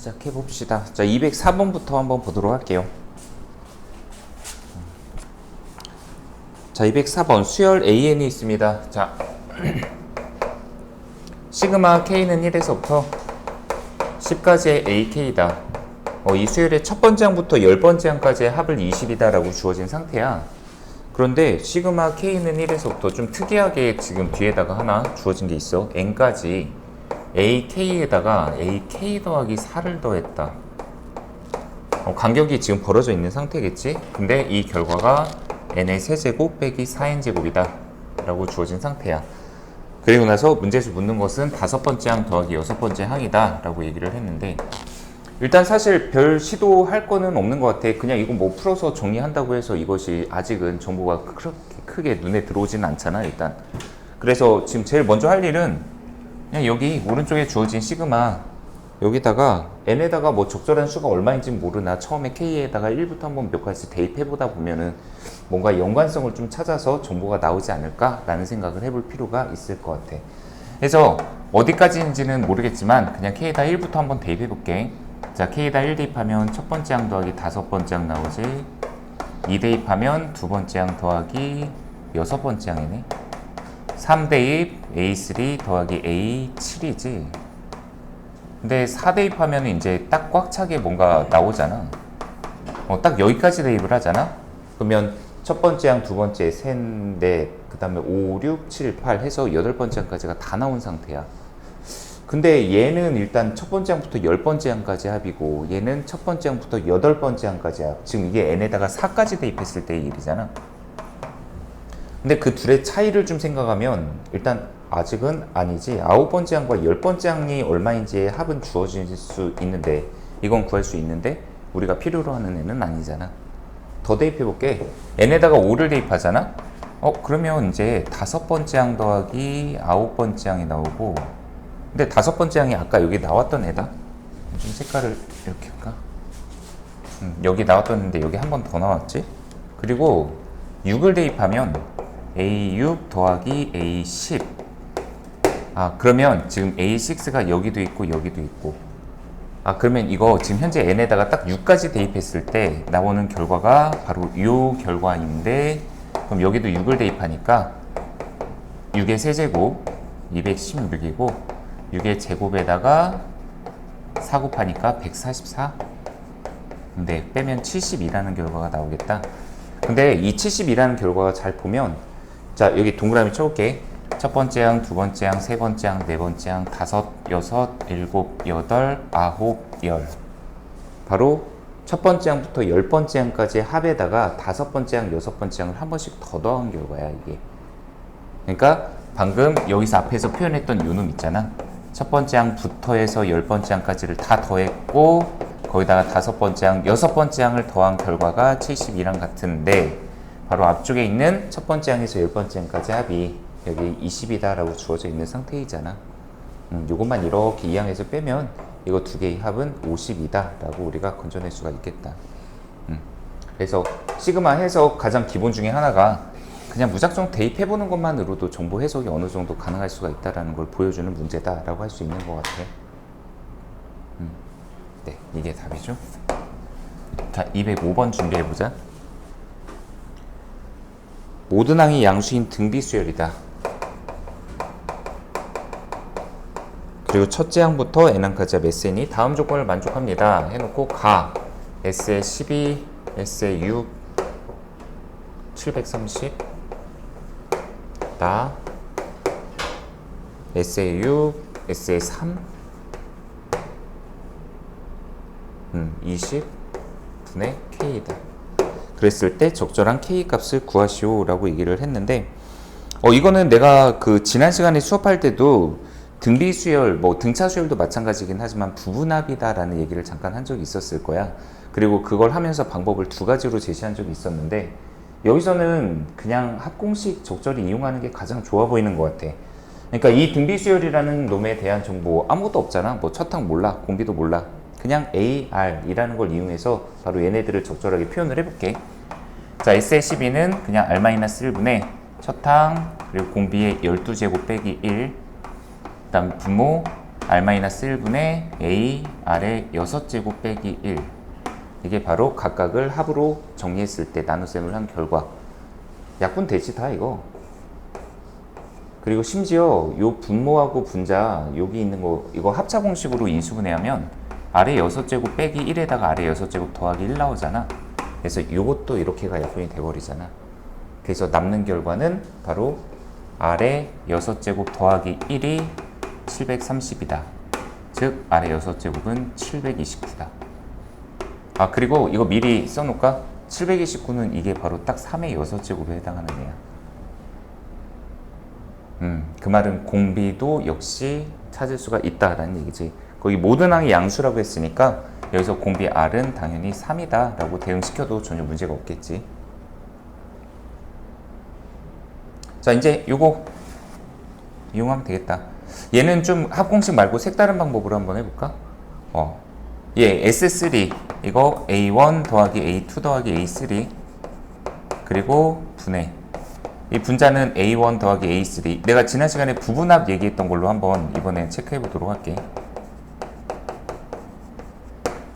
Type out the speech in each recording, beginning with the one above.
시작해 봅시다. 자, 204번부터 한번 보도록 할게요. 자, 204번 수열 AN이 있습니다. 자, 시그마 K는 1에서부터 10까지의 AK다. 이 수열의 첫 번째 항부터 10번째 항까지의 합을 20이다 라고 주어진 상태야. 그런데 시그마 K는 1에서부터 좀 특이하게 지금 뒤에다가 하나 주어진 게 있어. N까지 AK에다가 AK 더하기 4를 더했다. 간격이 지금 벌어져 있는 상태겠지? 근데 이 결과가 N의 세제곱 빼기 4N제곱이다 라고 주어진 상태야. 그리고 나서 문제에서 묻는 것은 5번째 항 더하기 6번째 항이다 라고 얘기를 했는데, 일단 사실 별 시도할 거는 없는 것 같아. 그냥 이거 뭐 풀어서 정리한다고 해서 이것이 아직은 정보가 그렇게 크게 눈에 들어오지는 않잖아 일단. 그래서 지금 제일 먼저 할 일은 그냥 여기 오른쪽에 주어진 시그마 여기다가 n에다가 뭐 적절한 수가 얼마인지 모르나 처음에 k에다가 1부터 한번 몇 가지 대입해 보다 보면은 뭔가 연관성을 좀 찾아서 정보가 나오지 않을까 라는 생각을 해볼 필요가 있을 것 같아. 그래서 어디까지인지는 모르겠지만 그냥 k에다 1부터 한번 대입해 볼게. 자, k에다 1 대입하면 첫 번째 항 더하기 5번째 항 나오지. 2 대입하면 두 번째 항 더하기 6번째 항이네. 3 대입 A3 더하기 A7이지. 근데 4 대입하면 이제 딱 꽉 차게 뭔가 나오잖아. 딱 여기까지 대입을 하잖아. 그러면 첫 번째 항, 두 번째, 셋, 넷, 그 다음에 5, 6, 7, 8 해서 8번째 항까지가 다 나온 상태야. 근데 얘는 일단 첫 번째 항부터 10번째 항까지 합이고 얘는 첫 번째 항부터 8번째 항까지 합. 지금 이게 n에다가 4까지 대입했을 때의 일이잖아. 근데 그 둘의 차이를 좀 생각하면 일단 아직은 아니지. 9번째 항과 10번째 항이 얼마인지의 합은 주어질 수 있는데, 이건 구할 수 있는데 우리가 필요로 하는 애는 아니잖아. 더 대입해 볼게. n에다가 5를 대입하잖아. 그러면 이제 5번째 항 더하기 9번째 항이 나오고, 근데 5번째 항이 아까 여기 나왔던 애다. 좀 색깔을 이렇게 할까? 여기 나왔던 애인데 여기 한 번 더 나왔지. 그리고 6을 대입하면 A6 더하기 A10. 그러면 지금 A6가 여기도 있고 여기도 있고. 그러면 이거 지금 현재 n에다가 딱 6까지 대입했을 때 나오는 결과가 바로 이 결과인데, 그럼 여기도 6을 대입하니까 6의 세제곱 216이고 6의 제곱에다가 4 곱하니까 144. 근데 빼면 72라는 결과가 나오겠다. 근데 이 72라는 결과가 잘 보면, 자, 여기 동그라미 쳐볼게. 첫 번째 항, 두 번째 항, 세 번째 항, 네 번째 항, 5, 6, 7, 8, 9, 10. 바로 첫 번째 항부터 10번째 항까지의 합에다가 5번째 항, 6번째 항을 한 번씩 더 더한 결과야, 이게. 그러니까 방금 여기서 앞에서 표현했던 요 놈 있잖아. 첫 번째 항부터 해서 10번째 항까지를 다 더했고 거기다가 5번째 항, 6번째 항을 더한 결과가 72랑 같은데, 바로 앞쪽에 있는 첫 번째 항에서 10번째 항까지 합이 여기 20이다 라고 주어져 있는 상태이잖아. 요것만 이렇게 이 항에서 빼면 이거 두 개의 합은 50이다 라고 우리가 건져낼 수가 있겠다. 그래서 시그마 해석 가장 기본 중에 하나가 그냥 무작정 대입해보는 것만으로도 정보 해석이 어느 정도 가능할 수가 있다는 걸 보여주는 문제다 라고 할 수 있는 것 같아. 네, 이게 답이죠. 자, 205번 준비해보자. 모든 항이 양수인 등비수열이다. 그리고 첫째 항부터 n항까지 합 SN이 다음 조건을 만족합니다 해놓고 가 S에 12, S에 6, 730, 나 S에 6, S에 3, 20 분의 K이다. 그랬을 때 적절한 K 값을 구하시오 라고 얘기를 했는데, 이거는 내가 그 지난 시간에 수업할 때도 등비수열, 뭐 등차수열도 마찬가지긴 하지만 부분합이다 라는 얘기를 잠깐 한 적이 있었을 거야. 그리고 그걸 하면서 방법을 두 가지로 제시한 적이 있었는데, 여기서는 그냥 합공식 적절히 이용하는 게 가장 좋아 보이는 것 같아. 그러니까 이 등비수열이라는 놈에 대한 정보 아무것도 없잖아. 뭐 첫항 몰라, 공비도 몰라. 그냥 AR이라는 걸 이용해서 바로 얘네들을 적절하게 표현을 해볼게. 자, S의 12는 그냥 R-1분의 첫항 그리고 공비의 12제곱 빼기 1, 그 다음 분모 R-1분의 A R의 6제곱 빼기 1. 이게 바로 각각을 합으로 정리했을 때 나눗셈을 한 결과. 약분 되지 다 이거. 그리고 심지어 요 분모하고 분자 여기 있는 거 이거 합차 공식으로 인수분해하면 R의 6제곱 빼기 1에다가 R의 6제곱 더하기 1 나오잖아. 그래서 이것도 이렇게가 약분이 돼버리잖아. 그래서 남는 결과는 바로 R의 6제곱 더하기 1이 730이다. 즉 R의 6제곱은 729다. 아 그리고 이거 미리 써놓을까? 729는 이게 바로 딱 3의 6제곱에 해당하는 애야. 그 말은 공비도 역시 찾을 수가 있다라는 얘기지. 거기 모든 항이 양수라고 했으니까 여기서 공비 R은 당연히 3이다 라고 대응시켜도 전혀 문제가 없겠지. 자 이제 요거 이용하면 되겠다. 얘는 좀 합공식 말고 색다른 방법으로 한번 해볼까? 얘 S3 이거 A1 더하기 A2 더하기 A3 그리고 분해. 이 분자는 A1 더하기 A3. 내가 지난 시간에 부분합 얘기했던 걸로 한번 이번에 체크해 보도록 할게.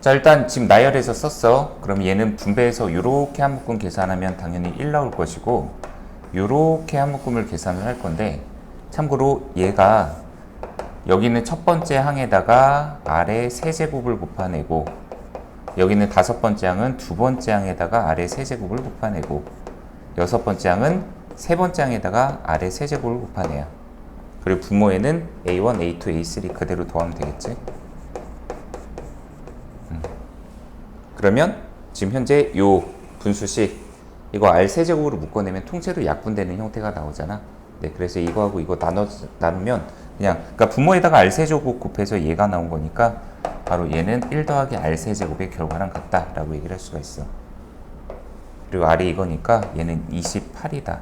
자 일단 지금 나열해서 썼어. 그럼 얘는 분배해서 요렇게 한 묶음 계산하면 당연히 1 나올 것이고 요렇게 한 묶음을 계산을 할 건데 참고로 얘가 여기는 첫 번째 항에다가 R의 세제곱을 곱해내고 여기는 다섯 번째 항은 두 번째 항에다가 R의 세제곱을 곱해내고 여섯 번째 항은 세 번째 항에다가 R의 세제곱을 곱하네요. 그리고 분모에는 A1, A2, A3 그대로 더하면 되겠지. 그러면 지금 현재 요 분수식 이거 R 세제곱으로 묶어내면 통째로 약분되는 형태가 나오잖아. 네, 그래서 이거하고 이거 나누면 그냥 그러니까 분모에다가 R 세제곱 곱해서 얘가 나온 거니까 바로 얘는 1 더하기 R 세제곱의 결과랑 같다라고 얘기를 할 수가 있어. 그리고 R이 이거니까 얘는 28이다.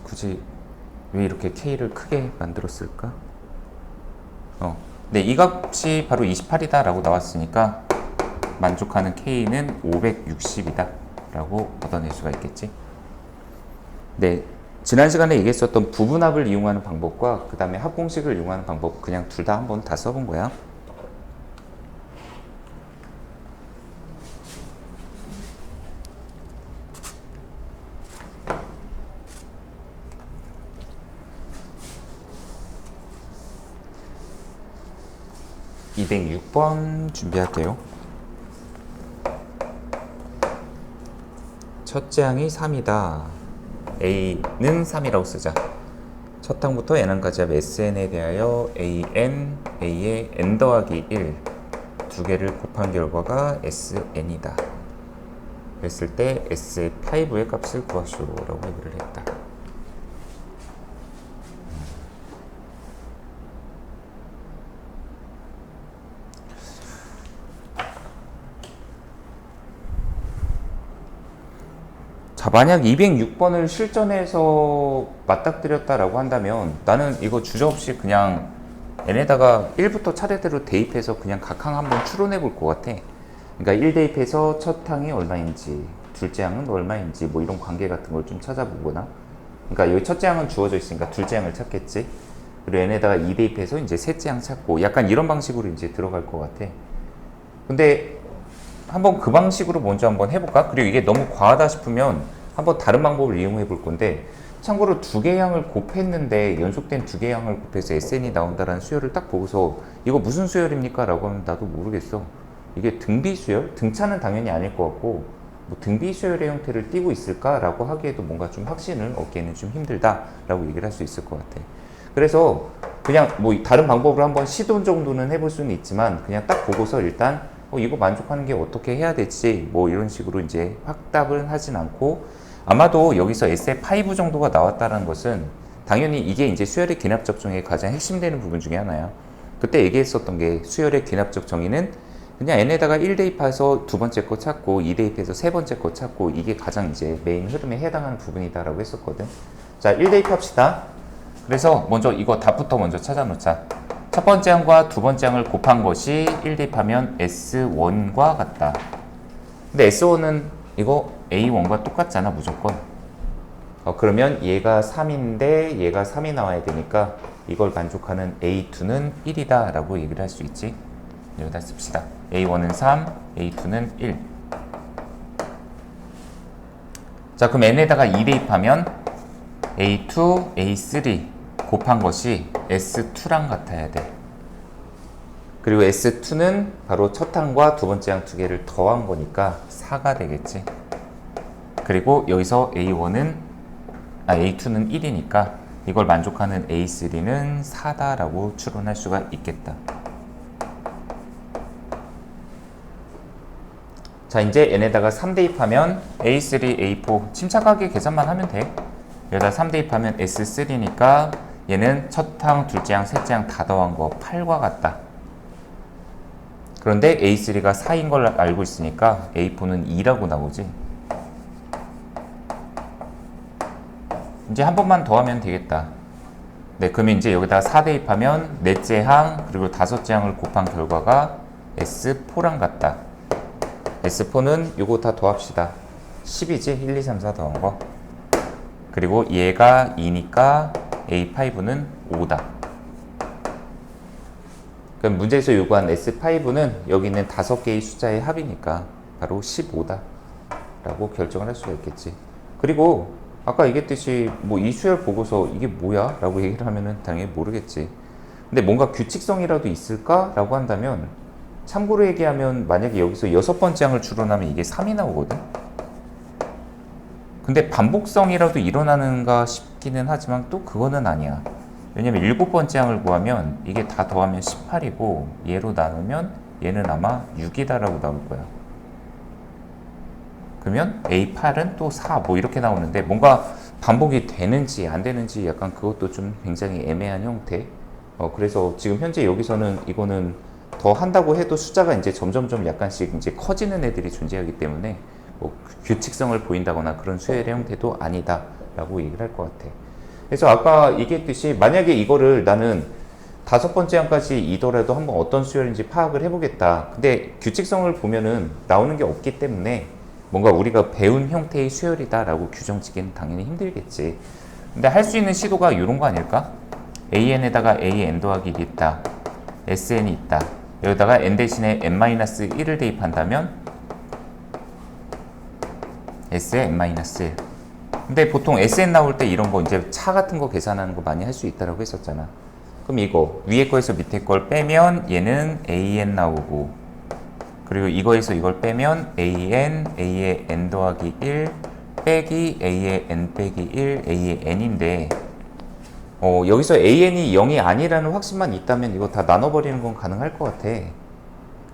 굳이 왜 이렇게 K를 크게 만들었을까? 네, 이 값이 바로 28이다 라고 나왔으니까 만족하는 K는 560이다 라고 얻어낼 수가 있겠지. 네, 지난 시간에 얘기했었던 부분합을 이용하는 방법과 그 다음에 합공식을 이용하는 방법 그냥 둘 다 한번 다 써본 거야. (206번) 준비할게요. 첫째 항이 3이다. A는 3이라고 쓰자. 첫 항부터 n항까지 합 SN에 대하여 AN, A의 n 더하기 1 두 개를 곱한 결과가 SN이다. 그랬을 때 S5의 값을 구하시오라고 얘기를 했다. 자, 만약 206번을 실전에서 맞닥뜨렸다라고 한다면 나는 이거 주저없이 그냥 n에다가 1부터 차례대로 대입해서 그냥 각 항 한번 추론해 볼 것 같아. 그러니까 1 대입해서 첫 항이 얼마인지, 둘째 항은 얼마인지 뭐 이런 관계 같은 걸 좀 찾아보거나. 그러니까 여기 첫째 항은 주어져 있으니까 둘째 항을 찾겠지. 그리고 n에다가 2 대입해서 이제 셋째 항 찾고 약간 이런 방식으로 이제 들어갈 것 같아. 근데 한번 그 방식으로 먼저 한번 해볼까? 그리고 이게 너무 과하다 싶으면 한번 다른 방법을 이용해 볼 건데 참고로 두 개의 항을 곱했는데 연속된 두 개의 항을 곱해서 SN이 나온다라는 수열을 딱 보고서 이거 무슨 수열입니까? 라고 하면 나도 모르겠어. 이게 등비 수열? 등차는 당연히 아닐 것 같고 뭐 등비 수열의 형태를 띠고 있을까? 라고 하기에도 뭔가 좀 확신을 얻기에는 좀 힘들다 라고 얘기를 할 수 있을 것 같아. 그래서 그냥 뭐 다른 방법으로 한번 시도 정도는 해볼 수는 있지만 그냥 딱 보고서 일단 이거 만족하는 게 어떻게 해야 될지 뭐 이런 식으로 이제 확답은 하진 않고 아마도 여기서 SF5 정도가 나왔다는 것은 당연히 이게 이제 수열의 귀납적 정의의 가장 핵심되는 부분 중에 하나야. 그때 얘기했었던 게 수열의 귀납적 정의는 그냥 n에다가 1 대입해서 두 번째 거 찾고 2 대입해서 세 번째 거 찾고 이게 가장 이제 메인 흐름에 해당하는 부분이다라고 했었거든. 자, 1 대입합시다. 그래서 먼저 이거 답부터 먼저 찾아놓자. 첫 번째 항과 두 번째 항을 곱한 것이 1 대입하면 S1과 같다. 근데 S1은 이거 A1과 똑같잖아 무조건. 그러면 얘가 3인데 얘가 3이 나와야 되니까 이걸 만족하는 A2는 1이다 라고 얘기를 할 수 있지. 여기다 씁시다. A1은 3, A2는 1. 자, 그럼 n에다가 2 대입하면 A2, A3 곱한 것이 S2랑 같아야 돼. 그리고 S2는 바로 첫 항과 두 번째 항 두 개를 더한 거니까 4가 되겠지. 그리고 여기서 A2는 1이니까 이걸 만족하는 A3는 4다라고 추론할 수가 있겠다. 자, 이제 n에다가 3 대입하면 A3, A4 침착하게 계산만 하면 돼. 여기다 3 대입하면 S3니까 얘는 첫 항, 둘째 항, 셋째 항 다 더한 거 8과 같다. 그런데 A3가 4인 걸 알고 있으니까 A4는 2라고 나오지. 이제 한 번만 더 하면 되겠다. 네, 그러면 이제 여기다 4 대입하면 넷째 항 그리고 다섯째 항을 곱한 결과가 S4랑 같다. S4는 요거 다 더합시다. 10이지? 1, 2, 3, 4 더한 거. 그리고 얘가 2니까 A5는 5다. 그럼 문제에서 요구한 S5는 여기 있는 5개의 숫자의 합이니까 바로 15다 라고 결정을 할 수가 있겠지. 그리고 아까 얘기했듯이 뭐 이 수열 보고서 이게 뭐야? 라고 얘기를 하면은 당연히 모르겠지. 근데 뭔가 규칙성이라도 있을까? 라고 한다면 참고로 얘기하면 만약에 여기서 6번째 항을 추론하면 이게 3이 나오거든? 근데 반복성이라도 일어나는가 싶기는 하지만 또 그거는 아니야. 왜냐면 7번째 항을 구하면 이게 다 더하면 18이고 얘로 나누면 얘는 아마 6이다라고 나올 거야. 그러면 A8은 또 4 뭐 이렇게 나오는데 뭔가 반복이 되는지 안 되는지 약간 그것도 좀 굉장히 애매한 형태. 그래서 지금 현재 여기서는 이거는 더 한다고 해도 숫자가 이제 점점점 약간씩 이제 커지는 애들이 존재하기 때문에 뭐 규칙성을 보인다거나 그런 수열의 형태도 아니다라고 얘기를 할 것 같아. 그래서 아까 얘기했듯이 만약에 이거를 나는 5번째 항까지 이더라도 한번 어떤 수열인지 파악을 해보겠다. 근데 규칙성을 보면은 나오는 게 없기 때문에 뭔가 우리가 배운 형태의 수열이다라고 규정짓기는 당연히 힘들겠지. 근데 할 수 있는 시도가 이런 거 아닐까? AN에다가 AN 더하기 1이 있다. SN이 있다. 여기다가 N 대신에 N-1을 대입한다면 S에 N-1. 근데 보통 SN 나올 때 이런 거 이제 차 같은 거 계산하는 거 많이 할 수 있다라고 했었잖아. 그럼 이거 위에 거에서 밑에 걸 빼면 얘는 AN 나오고, 그리고 이거에서 이걸 빼면 AN, A의 N 더하기 1 빼기 A의 N 빼기 1, A의 N인데 여기서 AN이 0이 아니라는 확신만 있다면 이거 다 나눠버리는 건 가능할 것 같아.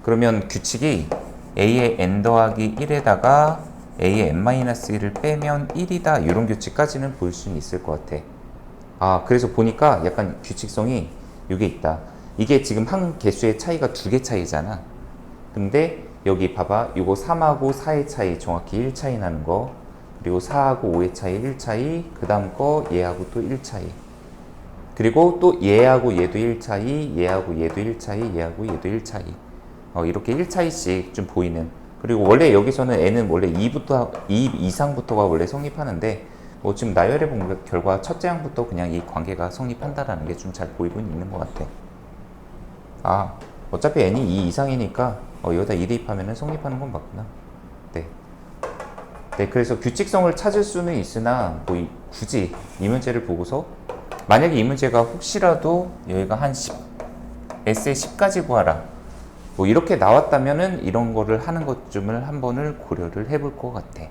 그러면 규칙이 A의 N 더하기 1에다가 A의 N-1을 빼면 1이다 이런 규칙까지는 볼 수는 있을 것 같아. 그래서 보니까 약간 규칙성이 이게 있다. 이게 지금 한 개수의 차이가 2개 차이잖아. 근데 여기 봐봐. 이거 3하고 4의 차이 정확히 1 차이 나는 거, 그리고 4하고 5의 차이 1 차이, 그 다음 거 얘하고 또 1 차이, 그리고 또 얘하고 얘도 1 차이, 얘하고 얘도 1 차이, 얘하고 얘도 1 차이. 이렇게 1 차이씩 좀 보이는. 그리고 원래 여기서는 n은 원래 2 이상부터가 원래 성립하는데 지금 나열해 본 결과 첫째 항부터 그냥 이 관계가 성립한다라는 게 좀 잘 보이고 있는 것 같아. 어차피 n이 2 이상이니까 여기다 2 대입하면 성립하는 건 맞구나. 네, 그래서 규칙성을 찾을 수는 있으나 굳이 이 문제를 보고서 만약에 이 문제가 혹시라도 여기가 한 10, S에 10까지 구하라 이렇게 나왔다면은 이런 거를 하는 것쯤을 한 번을 고려를 해볼 것 같아.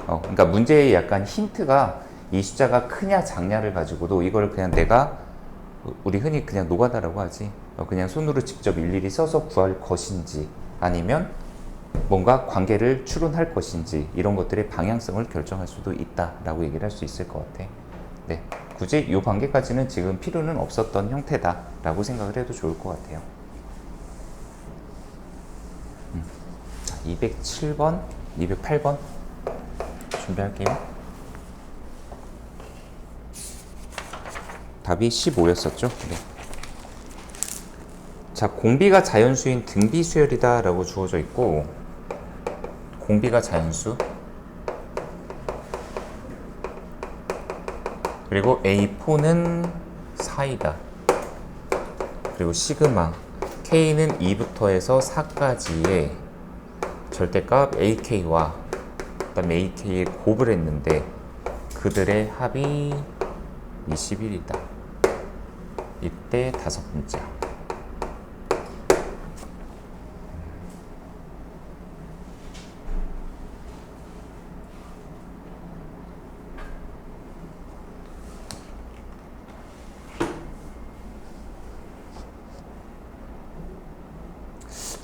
그러니까 문제의 약간 힌트가 이 숫자가 크냐 작냐를 가지고도 이걸 그냥 내가 우리 흔히 그냥 노가다라고 하지. 그냥 손으로 직접 일일이 써서 구할 것인지 아니면 뭔가 관계를 추론할 것인지 이런 것들의 방향성을 결정할 수도 있다라고 얘기를 할 수 있을 것 같아. 네, 굳이 이 관계까지는 지금 필요는 없었던 형태다라고 생각을 해도 좋을 것 같아요. 자, 207번, 208번 준비할게요. 답이 15였었죠? 네. 자, 공비가 자연수인 등비 수열이다 라고 주어져 있고, 공비가 자연수, 그리고 A4는 4이다. 그리고 시그마 K는 2부터 해서 4까지의 절대값 AK와 그 다음에 AK에 곱을 했는데 그들의 합이 21이다. 이때 다섯 번째.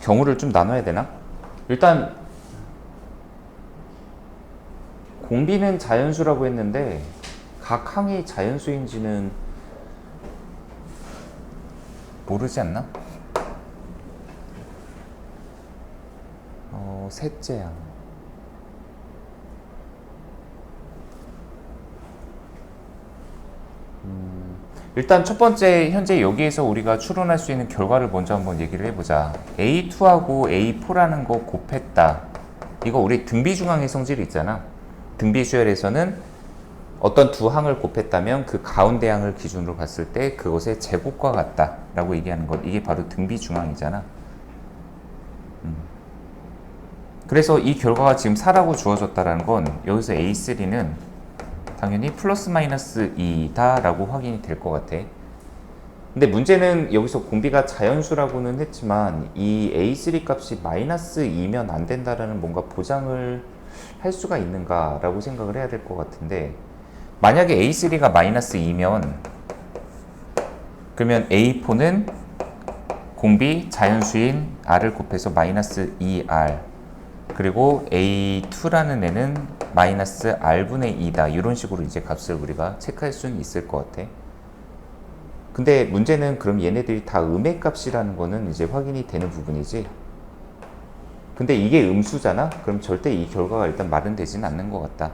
경우를 좀 나눠야 되나? 일단 공비는 자연수라고 했는데 각 항이 자연수인지는 모르지 않나? 셋째 항. 일단 첫 번째 현재 여기에서 우리가 추론할 수 있는 결과를 먼저 한번 얘기를 해보자. A2하고 A4라는 거 곱했다. 이거 우리 등비중항의 성질이 있잖아. 등비수열에서는 어떤 두 항을 곱했다면 그 가운데 항을 기준으로 봤을 때 그것의 제곱과 같다 라고 얘기하는 것. 이게 바로 등비중항이잖아. 그래서 이 결과가 지금 4라고 주어졌다는 건 여기서 A3는 당연히 플러스 마이너스 2다 라고 확인이 될 것 같아. 근데 문제는 여기서 공비가 자연수라고는 했지만 이 A3 값이 마이너스 2면 안 된다라는 뭔가 보장을 할 수가 있는가 라고 생각을 해야 될 것 같은데, 만약에 A3가 마이너스 2면 그러면 A4는 공비 자연수인 R을 곱해서 마이너스 2R, 그리고 A2라는 애는 마이너스 R분의 2다. 이런 식으로 이제 값을 우리가 체크할 수는 있을 것 같아. 근데 문제는 그럼 얘네들이 다 음의 값이라는 거는 이제 확인이 되는 부분이지. 근데 이게 음수잖아? 그럼 절대 이 결과가 일단 말은 되지는 않는 것 같다.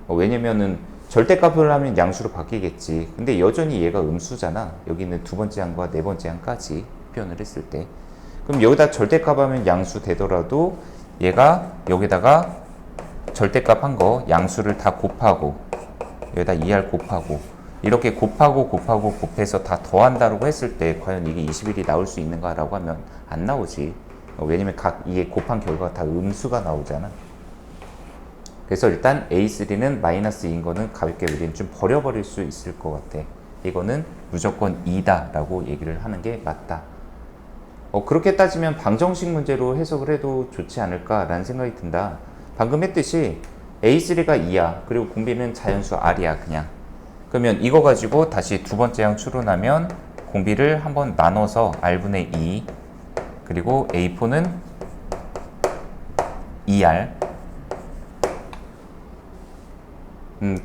왜냐면은 절대값을 하면 양수로 바뀌겠지. 근데 여전히 얘가 음수잖아. 여기는 두 번째 항과 네 번째 항까지 표현을 했을 때. 그럼 여기다 절대값 하면 양수 되더라도 얘가 여기다가 절대값 한 거 양수를 다 곱하고 여기다 2R 곱하고 이렇게 곱하고 곱해서 다 더한다고 했을 때 과연 이게 21이 나올 수 있는가 라고 하면 안 나오지. 왜냐면 각 이게 곱한 결과가 다 음수가 나오잖아. 그래서 일단 A3는 마이너스 2인 거는 가볍게 우리는 좀 버려버릴 수 있을 것 같아. 이거는 무조건 2다 라고 얘기를 하는 게 맞다. 그렇게 따지면 방정식 문제로 해석을 해도 좋지 않을까라는 생각이 든다. 방금 했듯이 A3가 2야. 그리고 공비는 자연수 R이야 그냥. 그러면 이거 가지고 다시 두 번째 항 추론하면 공비를 한번 나눠서 R분의 2 그리고 A4는 2R.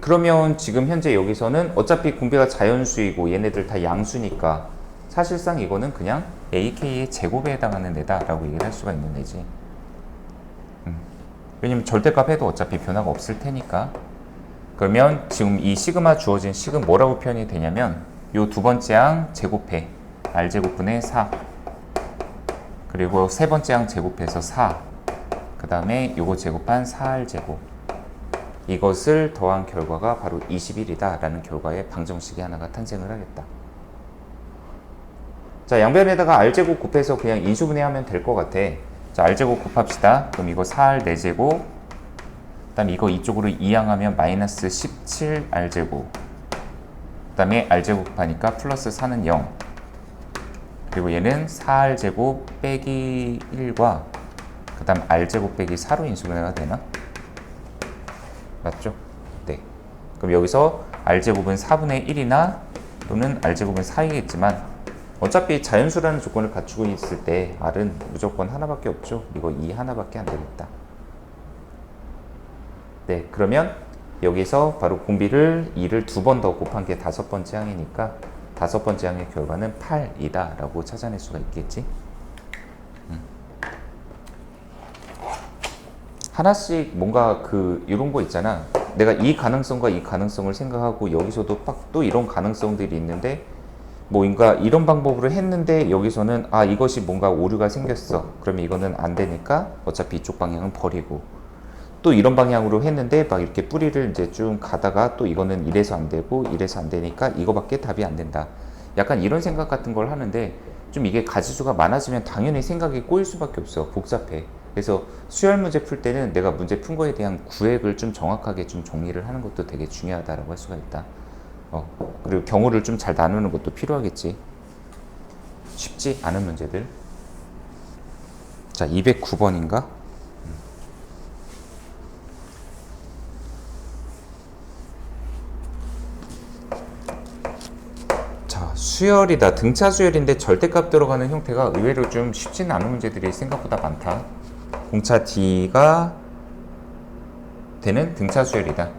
그러면 지금 현재 여기서는 어차피 공비가 자연수이고 얘네들 다 양수니까 사실상 이거는 그냥 AK의 제곱에 해당하는 애다 라고 얘기를 할 수가 있는 애지. 왜냐면 절대값 해도 어차피 변화가 없을 테니까. 그러면 지금 이 시그마 주어진 식은 뭐라고 표현이 되냐면 요 두 번째 항 제곱해 R제곱분의 4 그리고 세 번째 항 제곱해서 4 그 다음에 요거 제곱한 4R제곱, 이것을 더한 결과가 바로 21이다 라는 결과의 방정식이 하나가 탄생을 하겠다. 자, 양변에다가 R제곱 곱해서 그냥 인수분해하면 될 것 같아. 자, R제곱 곱합시다. 그럼 이거 4R 4제곱, 그 다음에 이거 이쪽으로 이항하면 마이너스 17R제곱, 그 다음에 R제곱 곱하니까 플러스 4는 0, 그리고 얘는 4R제곱 빼기 1과 그 다음 R제곱 빼기 4로 인수분해가 되나? 맞죠? 네. 그럼 여기서 R제곱은 4분의 1이나 또는 R제곱은 4이겠지만 어차피 자연수라는 조건을 갖추고 있을 때 R은 무조건 하나밖에 없죠. 이거 2 하나밖에 안 되겠다. 네, 그러면 여기서 바로 공비를 2를 두 번 더 곱한 게 다섯 번째 항이니까 다섯 번째 항의 결과는 8이다 라고 찾아낼 수가 있겠지. 하나씩 뭔가 이런 거 있잖아. 내가 이 가능성과 이 가능성을 생각하고 여기서도 또 이런 가능성들이 있는데 뭔가 이런 방법으로 했는데 여기서는 이것이 뭔가 오류가 생겼어. 그러면 이거는 안 되니까 어차피 이쪽 방향은 버리고, 또 이런 방향으로 했는데 막 이렇게 뿌리를 이제 쭉 가다가 또 이거는 이래서 안 되고 이래서 안 되니까 이거밖에 답이 안 된다. 약간 이런 생각 같은 걸 하는데 좀 이게 가지수가 많아지면 당연히 생각이 꼬일 수밖에 없어. 복잡해. 그래서 수열 문제 풀 때는 내가 문제 푼 거에 대한 구획을 좀 정확하게 좀 정리를 하는 것도 되게 중요하다라고 할 수가 있다. 그리고 경우를 좀 잘 나누는 것도 필요하겠지. 쉽지 않은 문제들. 자, 209번인가? 자, 수열이다. 등차 수열인데 절대값 들어가는 형태가 의외로 좀 쉽지는 않은 문제들이 생각보다 많다. 공차 D가 되는 등차 수열이다.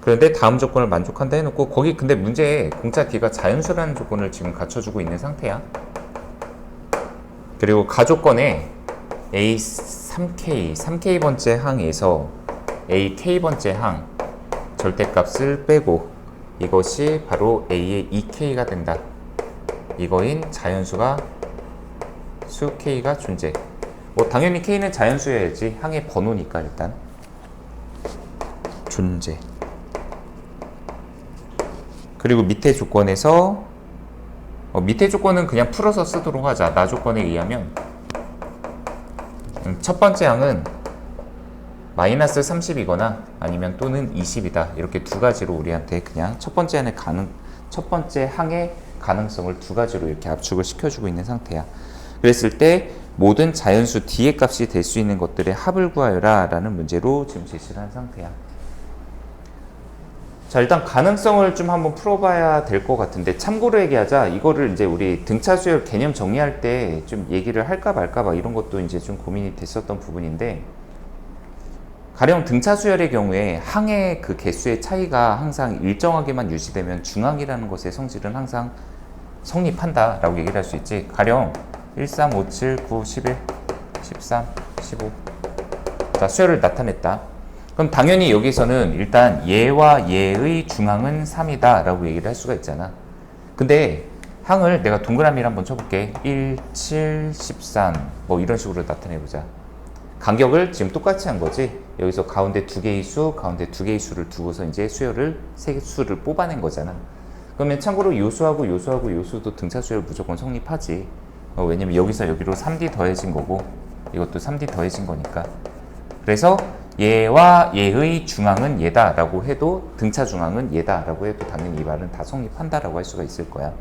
그런데 다음 조건을 만족한다 해놓고 거기 근데 문제에 공차 D가 자연수라는 조건을 지금 갖춰주고 있는 상태야. 그리고 가조건에 A3K, 3K번째 항에서 AK번째 항 절대값을 빼고 이것이 바로 A의 2K가 된다. 이거인 자연수가 수 K가 존재. 뭐 당연히 K는 자연수여야지. 항의 번호니까 일단 존재. 그리고 밑에 조건에서 밑에 조건은 그냥 풀어서 쓰도록 하자. 나 조건에 의하면 첫 번째 항은 마이너스 30이거나 아니면 또는 20이다. 이렇게 두 가지로 우리한테 그냥 첫 번째 항의 가능성을 두 가지로 이렇게 압축을 시켜주고 있는 상태야. 그랬을 때 모든 자연수 D의 값이 될 수 있는 것들의 합을 구하여라 라는 문제로 지금 제시를 한 상태야. 자, 일단 가능성을 좀 한번 풀어봐야 될 것 같은데 참고로 얘기하자. 이거를 이제 우리 등차 수열 개념 정리할 때 좀 얘기를 할까 말까 봐 이런 것도 이제 좀 고민이 됐었던 부분인데, 가령 등차 수열의 경우에 항의 그 개수의 차이가 항상 일정하게만 유지되면 중항이라는 것의 성질은 항상 성립한다 라고 얘기를 할 수 있지. 가령 1, 3, 5, 7, 9, 11, 13, 15. 자, 수열을 나타냈다. 그럼 당연히 여기서는 일단 얘와 얘의 중항은 3이다 라고 얘기를 할 수가 있잖아. 근데 항을 내가 동그라미를 한번 쳐볼게. 1, 7, 13 뭐 이런 식으로 나타내보자. 간격을 지금 똑같이 한 거지. 여기서 가운데 두 개의 수, 가운데 두 개의 수를 두고서 이제 수열을 세 수를 뽑아낸 거잖아. 그러면 참고로 요수하고 요수하고 요수도 등차 수열 무조건 성립하지. 왜냐면 여기서 여기로 3D 더해진 거고 이것도 3D 더해진 거니까. 그래서 얘와 얘의 중항은 얘다 라고 해도 등차 중항은 얘다 라고 해도 당연히 이 말은 다 성립한다 라고 할 수가 있을 거야.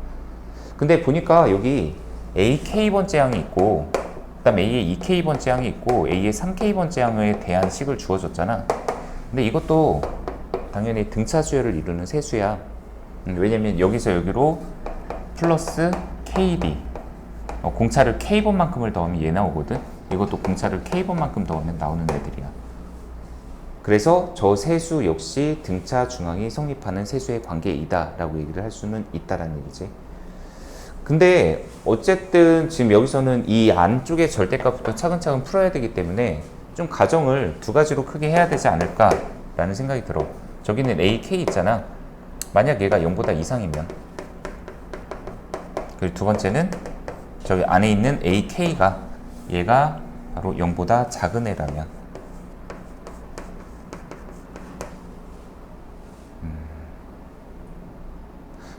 근데 보니까 여기 AK번째 항이 있고 그 다음에 A의 2K번째 항이 있고 A의 3K번째 항에 대한 식을 주어줬잖아. 근데 이것도 당연히 등차 수열을 이루는 세수야. 왜냐면 여기서 여기로 플러스 KD 공차를 K번만큼을 더하면 얘 나오거든. 이것도 공차를 K번만큼 더하면 나오는 애들이야. 그래서 저 세수 역시 등차 중항이 성립하는 세수의 관계이다 라고 얘기를 할 수는 있다라는 얘기지. 근데 어쨌든 지금 여기서는 이 안쪽의 절대값부터 차근차근 풀어야 되기 때문에 좀 가정을 두 가지로 크게 해야 되지 않을까 라는 생각이 들어. 저기는 AK 있잖아. 만약 얘가 0보다 이상이면, 그리고 두 번째는 저기 안에 있는 AK가 얘가 바로 0보다 작은 애라면,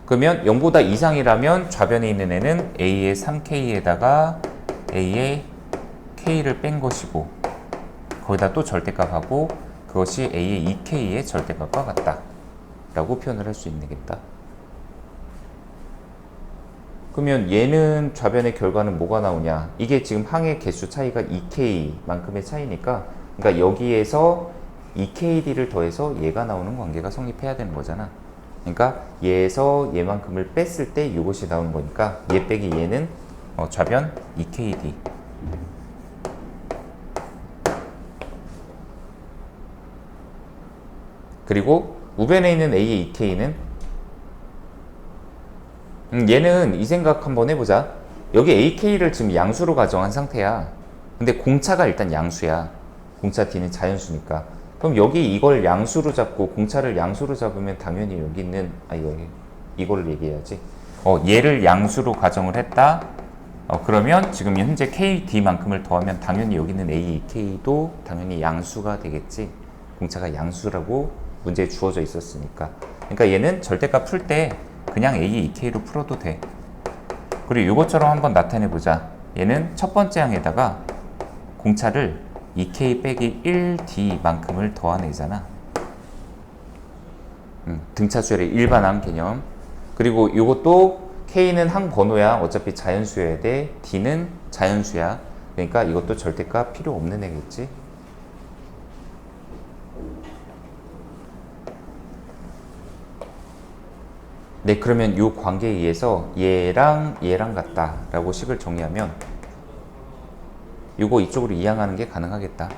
그러면 0보다 이상이라면 좌변에 있는 애는 A의 3K에다가 A의 K를 뺀 것이고 거기다 또 절대값하고 그것이 A의 2K의 절대값과 같다 라고 표현을 할 수 있겠다. 그러면 얘는 좌변의 결과는 뭐가 나오냐. 이게 지금 항의 개수 차이가 2K만큼의 차이니까, 그러니까 여기에서 2KD를 더해서 얘가 나오는 관계가 성립해야 되는 거잖아. 그러니까 얘에서 얘만큼을 뺐을 때 이것이 나오는 거니까 얘 빼기 얘는 좌변 2KD. 그리고 우변에 있는 A의 2K는 얘는 이 생각 한번 해보자. 여기 AK를 지금 양수로 가정한 상태야. 근데 공차가 일단 양수야. 공차 D는 자연수니까. 그럼 여기 이걸 양수로 잡고 공차를 양수로 잡으면 당연히 여기 있는 이거를 얘기해야지. 얘를 양수로 가정을 했다. 그러면 지금 현재 KD만큼을 더하면 당연히 여기 있는 AK도 당연히 양수가 되겠지. 공차가 양수라고 문제에 주어져 있었으니까. 그러니까 얘는 절대값 풀 때 그냥 A, 2K로 풀어도 돼. 그리고 이것처럼 한번 나타내보자. 얘는 첫 번째 항에다가 공차를 2K 빼기 1D만큼을 더하내잖아. 등차수열의 일반항 개념. 그리고 이것도 K는 항 번호야. 어차피 자연수여야 돼. D는 자연수야. 그러니까 이것도 절대값 필요 없는 애겠지. 네, 그러면 이 관계에 의해서 얘랑 얘랑 같다 라고 식을 정리하면 이거 이쪽으로 이항하는 게 가능하겠다.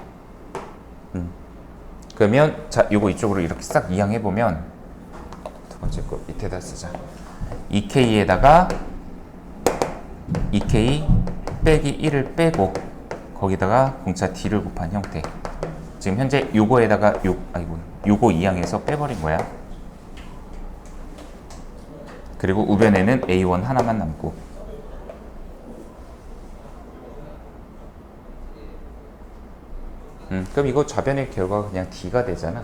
그러면 자, 이거 이쪽으로 이렇게 싹 이항해보면 두 번째 거 밑에다 쓰자. 2K에다가 2K 빼기 1을 빼고 거기다가 공차 D를 곱한 형태. 지금 현재 요거에다가 요거 이항해서 빼버린 거야. 그리고 우변에는 A1 하나만 남고. 그럼 이거 좌변의 결과가 그냥 D가 되잖아.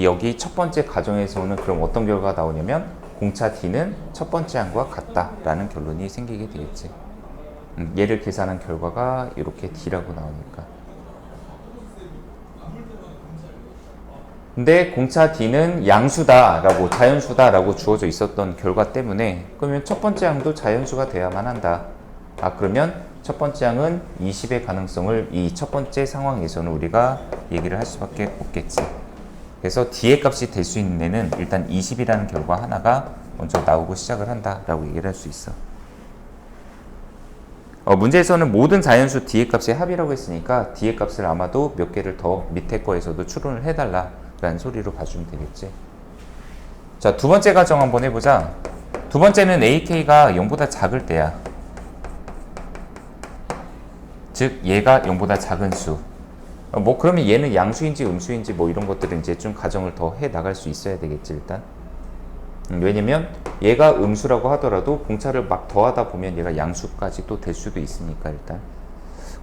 여기 첫 번째 가정에서는 그럼 어떤 결과가 나오냐면 공차 D는 첫 번째 항과 같다라는 결론이 생기게 되겠지. 얘를 계산한 결과가 이렇게 D라고 나오니까. 근데 공차 D는 양수다라고 자연수다라고 주어져 있었던 결과 때문에 그러면 첫 번째 항도 자연수가 돼야만 한다. 그러면 첫 번째 항은 20의 가능성을 이 첫 번째 상황에서는 우리가 얘기를 할 수밖에 없겠지. 그래서 D의 값이 될 수 있는 애는 일단 20이라는 결과 하나가 먼저 나오고 시작을 한다라고 얘기를 할 수 있어. 문제에서는 모든 자연수 D의 값의 합이라고 했으니까 D의 값을 아마도 몇 개를 더 밑에 거에서도 추론을 해달라 라는 소리로 봐주면 되겠지. 자, 두 번째 가정 한번 해보자. 두 번째는 AK가 0보다 작을 때야. 즉 얘가 0보다 작은 수. 그러면 얘는 양수인지 음수인지 이런 것들은 이제 좀 가정을 더 해 나갈 수 있어야 되겠지 일단. 왜냐면 얘가 음수라고 하더라도 공차를 막 더하다 보면 얘가 양수까지 또 될 수도 있으니까 일단.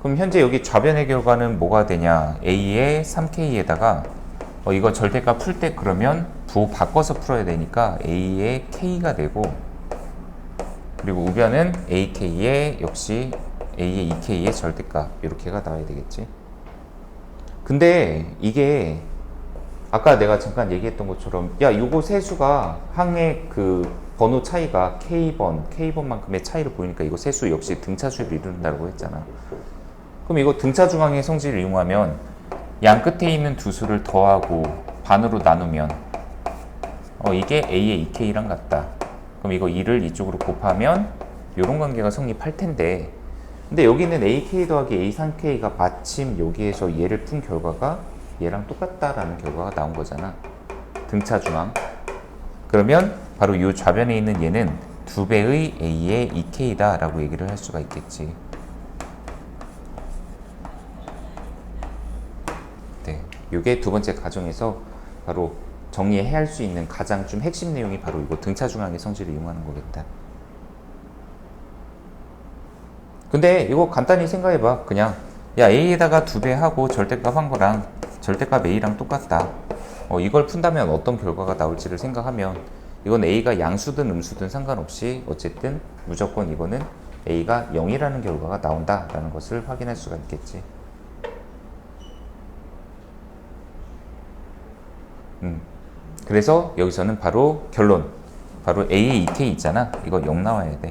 그럼 현재 여기 좌변의 결과는 뭐가 되냐? A의 3K에다가 이거 절대값 풀 때 그러면 부호 바꿔서 풀어야 되니까 A의 K가 되고, 그리고 우변은 AK의 역시 A의 2K의 절대값 이렇게가 나와야 되겠지. 근데 이게 아까 내가 잠깐 얘기했던 것처럼 요거 세수가 항의 그 번호 차이가 K번만큼의 차이를 보이니까 이거 세수 역시 등차수를 이룬다고 했잖아. 그럼 이거 등차중앙의 성질을 이용하면 양 끝에 있는 두 수를 더하고 반으로 나누면 이게 A의 2K랑 같다. 그럼 이거 2를 이쪽으로 곱하면 이런 관계가 성립할 텐데, 근데 여기는 AK 더하기 A3K가 마침 여기에서 얘를 푼 결과가 얘랑 똑같다라는 결과가 나온 거잖아. 등차중앙. 그러면 바로 이 좌변에 있는 얘는 2배의 A의 2K다 라고 얘기를 할 수가 있겠지. 네, 이게 두 번째 가정에서 바로 정리해야 할 수 있는 가장 좀 핵심 내용이 바로 이거 등차중앙의 성질을 이용하는 거겠다. 근데 이거 간단히 생각해봐. 그냥 A에다가 2배 하고 절대값 한 거랑 절대값 A랑 똑같다. 이걸 푼다면 어떤 결과가 나올지를 생각하면 이건 A가 양수든 음수든 상관없이 어쨌든 무조건 이거는 A가 0이라는 결과가 나온다라는 것을 확인할 수가 있겠지. 그래서 여기서는 바로 결론, 바로 A의 2K 있잖아. 이거 0 나와야 돼.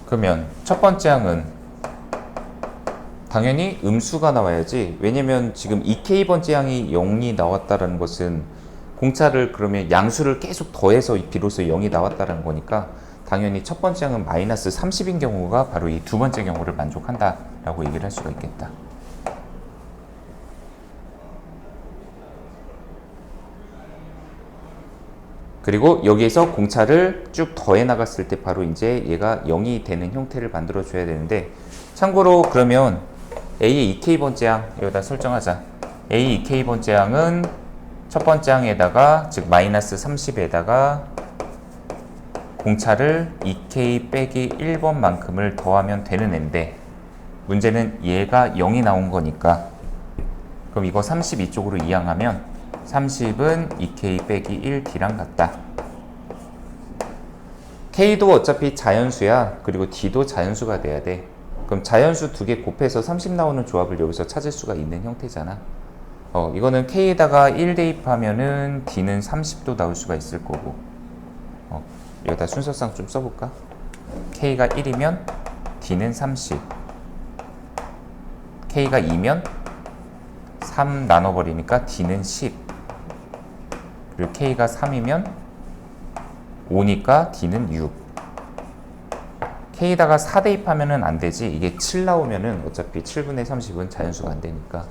그러면 첫 번째 항은 당연히 음수가 나와야지. 왜냐면 지금 2K번째 항이 0이 나왔다는 것은 공차를 그러면 양수를 계속 더해서 비로소 0이 나왔다는 거니까 당연히 첫 번째 항은 마이너스 30인 경우가 바로 이 두 번째 경우를 만족한다라고 얘기를 할 수가 있겠다. 그리고 여기에서 공차를 쭉 더해 나갔을 때 바로 이제 얘가 0이 되는 형태를 만들어 줘야 되는데, 참고로 그러면 A의 2K번째 항 여기다 설정하자. A의 2K번째 항은 첫 번째 항에다가 즉 마이너스 30에다가 공차를 2k 빼기 1번만큼을 더하면 되는 앤데 문제는 얘가 0이 나온 거니까 그럼 이거 30 이쪽으로 이항하면 30은 2k 빼기 1d랑 같다. k도 어차피 자연수야. 그리고 d도 자연수가 돼야 돼. 그럼 자연수 두 개 곱해서 30 나오는 조합을 여기서 찾을 수가 있는 형태잖아. 이거는 k에다가 1 대입하면은 d는 30도 나올 수가 있을 거고 여기다 순서상 좀 써볼까? k가 1이면 d는 30 k가 2면 3 나눠버리니까 d는 10 그리고 k가 3이면 5니까 d는 6 k에다가 4 대입하면은 안 되지. 이게 7 나오면은 어차피 7분의 30은 자연수가 안 되니까.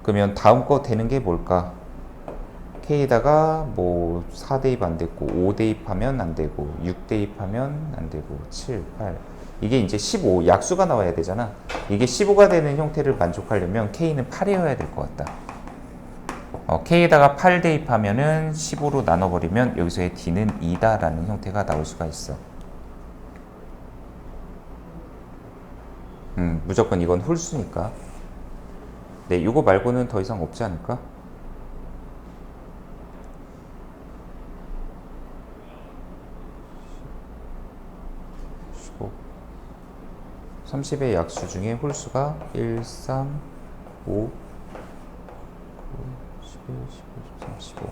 그러면 다음 거 되는 게 뭘까? k에다가 뭐 4 대입 안 됐고 5 대입하면 안 되고 6 대입하면 안 되고 7, 8 이게 이제 15 약수가 나와야 되잖아. 이게 15가 되는 형태를 만족하려면 k는 8이어야 될 것 같다. k에다가 8 대입하면은 15로 나눠버리면 여기서의 d는 2다 라는 형태가 나올 수가 있어. 무조건 이건 홀수니까. 네, 이거 말고는 더 이상 없지 않을까? 30의 약수 중에 홀수가 1, 3, 5, 9, 11, 12, 13, 15.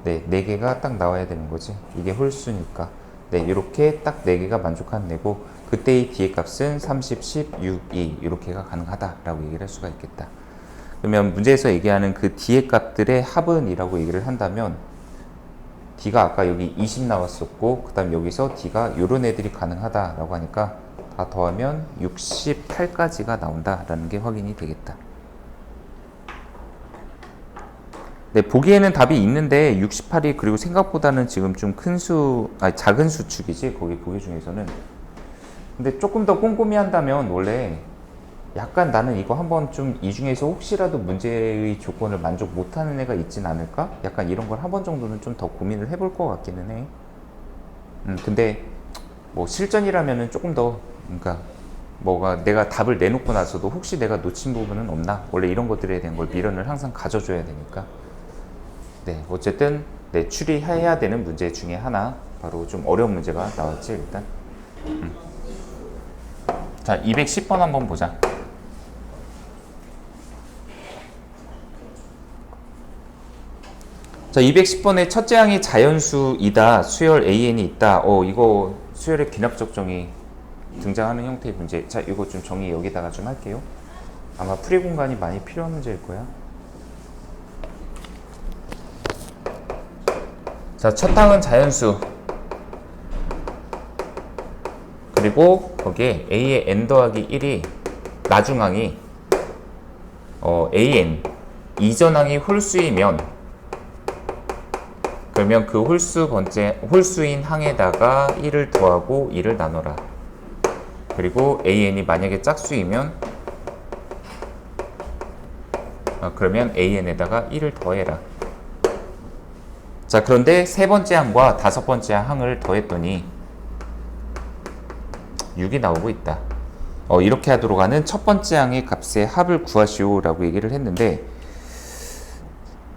네, 4개가 딱 나와야 되는 거지. 이게 홀수니까. 네, 이렇게 딱 4개가 만족하는 애고 그때의 뒤의 값은 30, 10, 6, 2 이렇게가 가능하다라고 얘기를 할 수가 있겠다. 그러면 문제에서 얘기하는 그 뒤의 값들의 합은 이라고 얘기를 한다면 d가 아까 여기 20 나왔었고 그 다음 여기서 d가 요런 애들이 가능하다라고 하니까 다 더하면 68까지가 나온다라는 게 확인이 되겠다. 네, 보기에는 답이 있는데 68이 그리고 생각보다는 지금 좀 큰 작은 수축이지 거기 보기 중에서는. 근데 조금 더 꼼꼼히 한다면 원래 약간 나는 이거 한번 좀 이 중에서 혹시라도 문제의 조건을 만족 못하는 애가 있진 않을까? 약간 이런 걸 한 번 정도는 좀 더 고민을 해볼 것 같기는 해. 근데 뭐 실전이라면은 조금 더 그러니까 뭐가 내가 답을 내놓고 나서도 혹시 내가 놓친 부분은 없나? 원래 이런 것들에 대한 걸 미련을 항상 가져줘야 되니까. 네, 어쨌든 네, 추리해야 되는 문제 중에 하나 바로 좀 어려운 문제가 나왔지 일단. 자, 210번 한번 보자. 자, 210번의 첫째 항이 자연수이다. 수열 AN이 있다. 이거 수열의 기납적정이 등장하는 형태의 문제. 자, 이거 좀 정의 여기다가 좀 할게요. 아마 풀이 공간이 많이 필요한 문제일 거야. 자, 첫 항은 자연수. 그리고 거기에 a의 n 더하기 1이 나중항이 an 이전항이 홀수이면 그러면 그 홀수인 항에다가 1을 더하고 2를 나눠라. 그리고 an이 만약에 짝수이면 그러면 an에다가 1을 더해라. 자, 그런데 세 번째 항과 다섯 번째 항을 더했더니 6이 나오고 있다. 이렇게 하도록 하는 첫 번째 항의 값의 합을 구하시오 라고 얘기를 했는데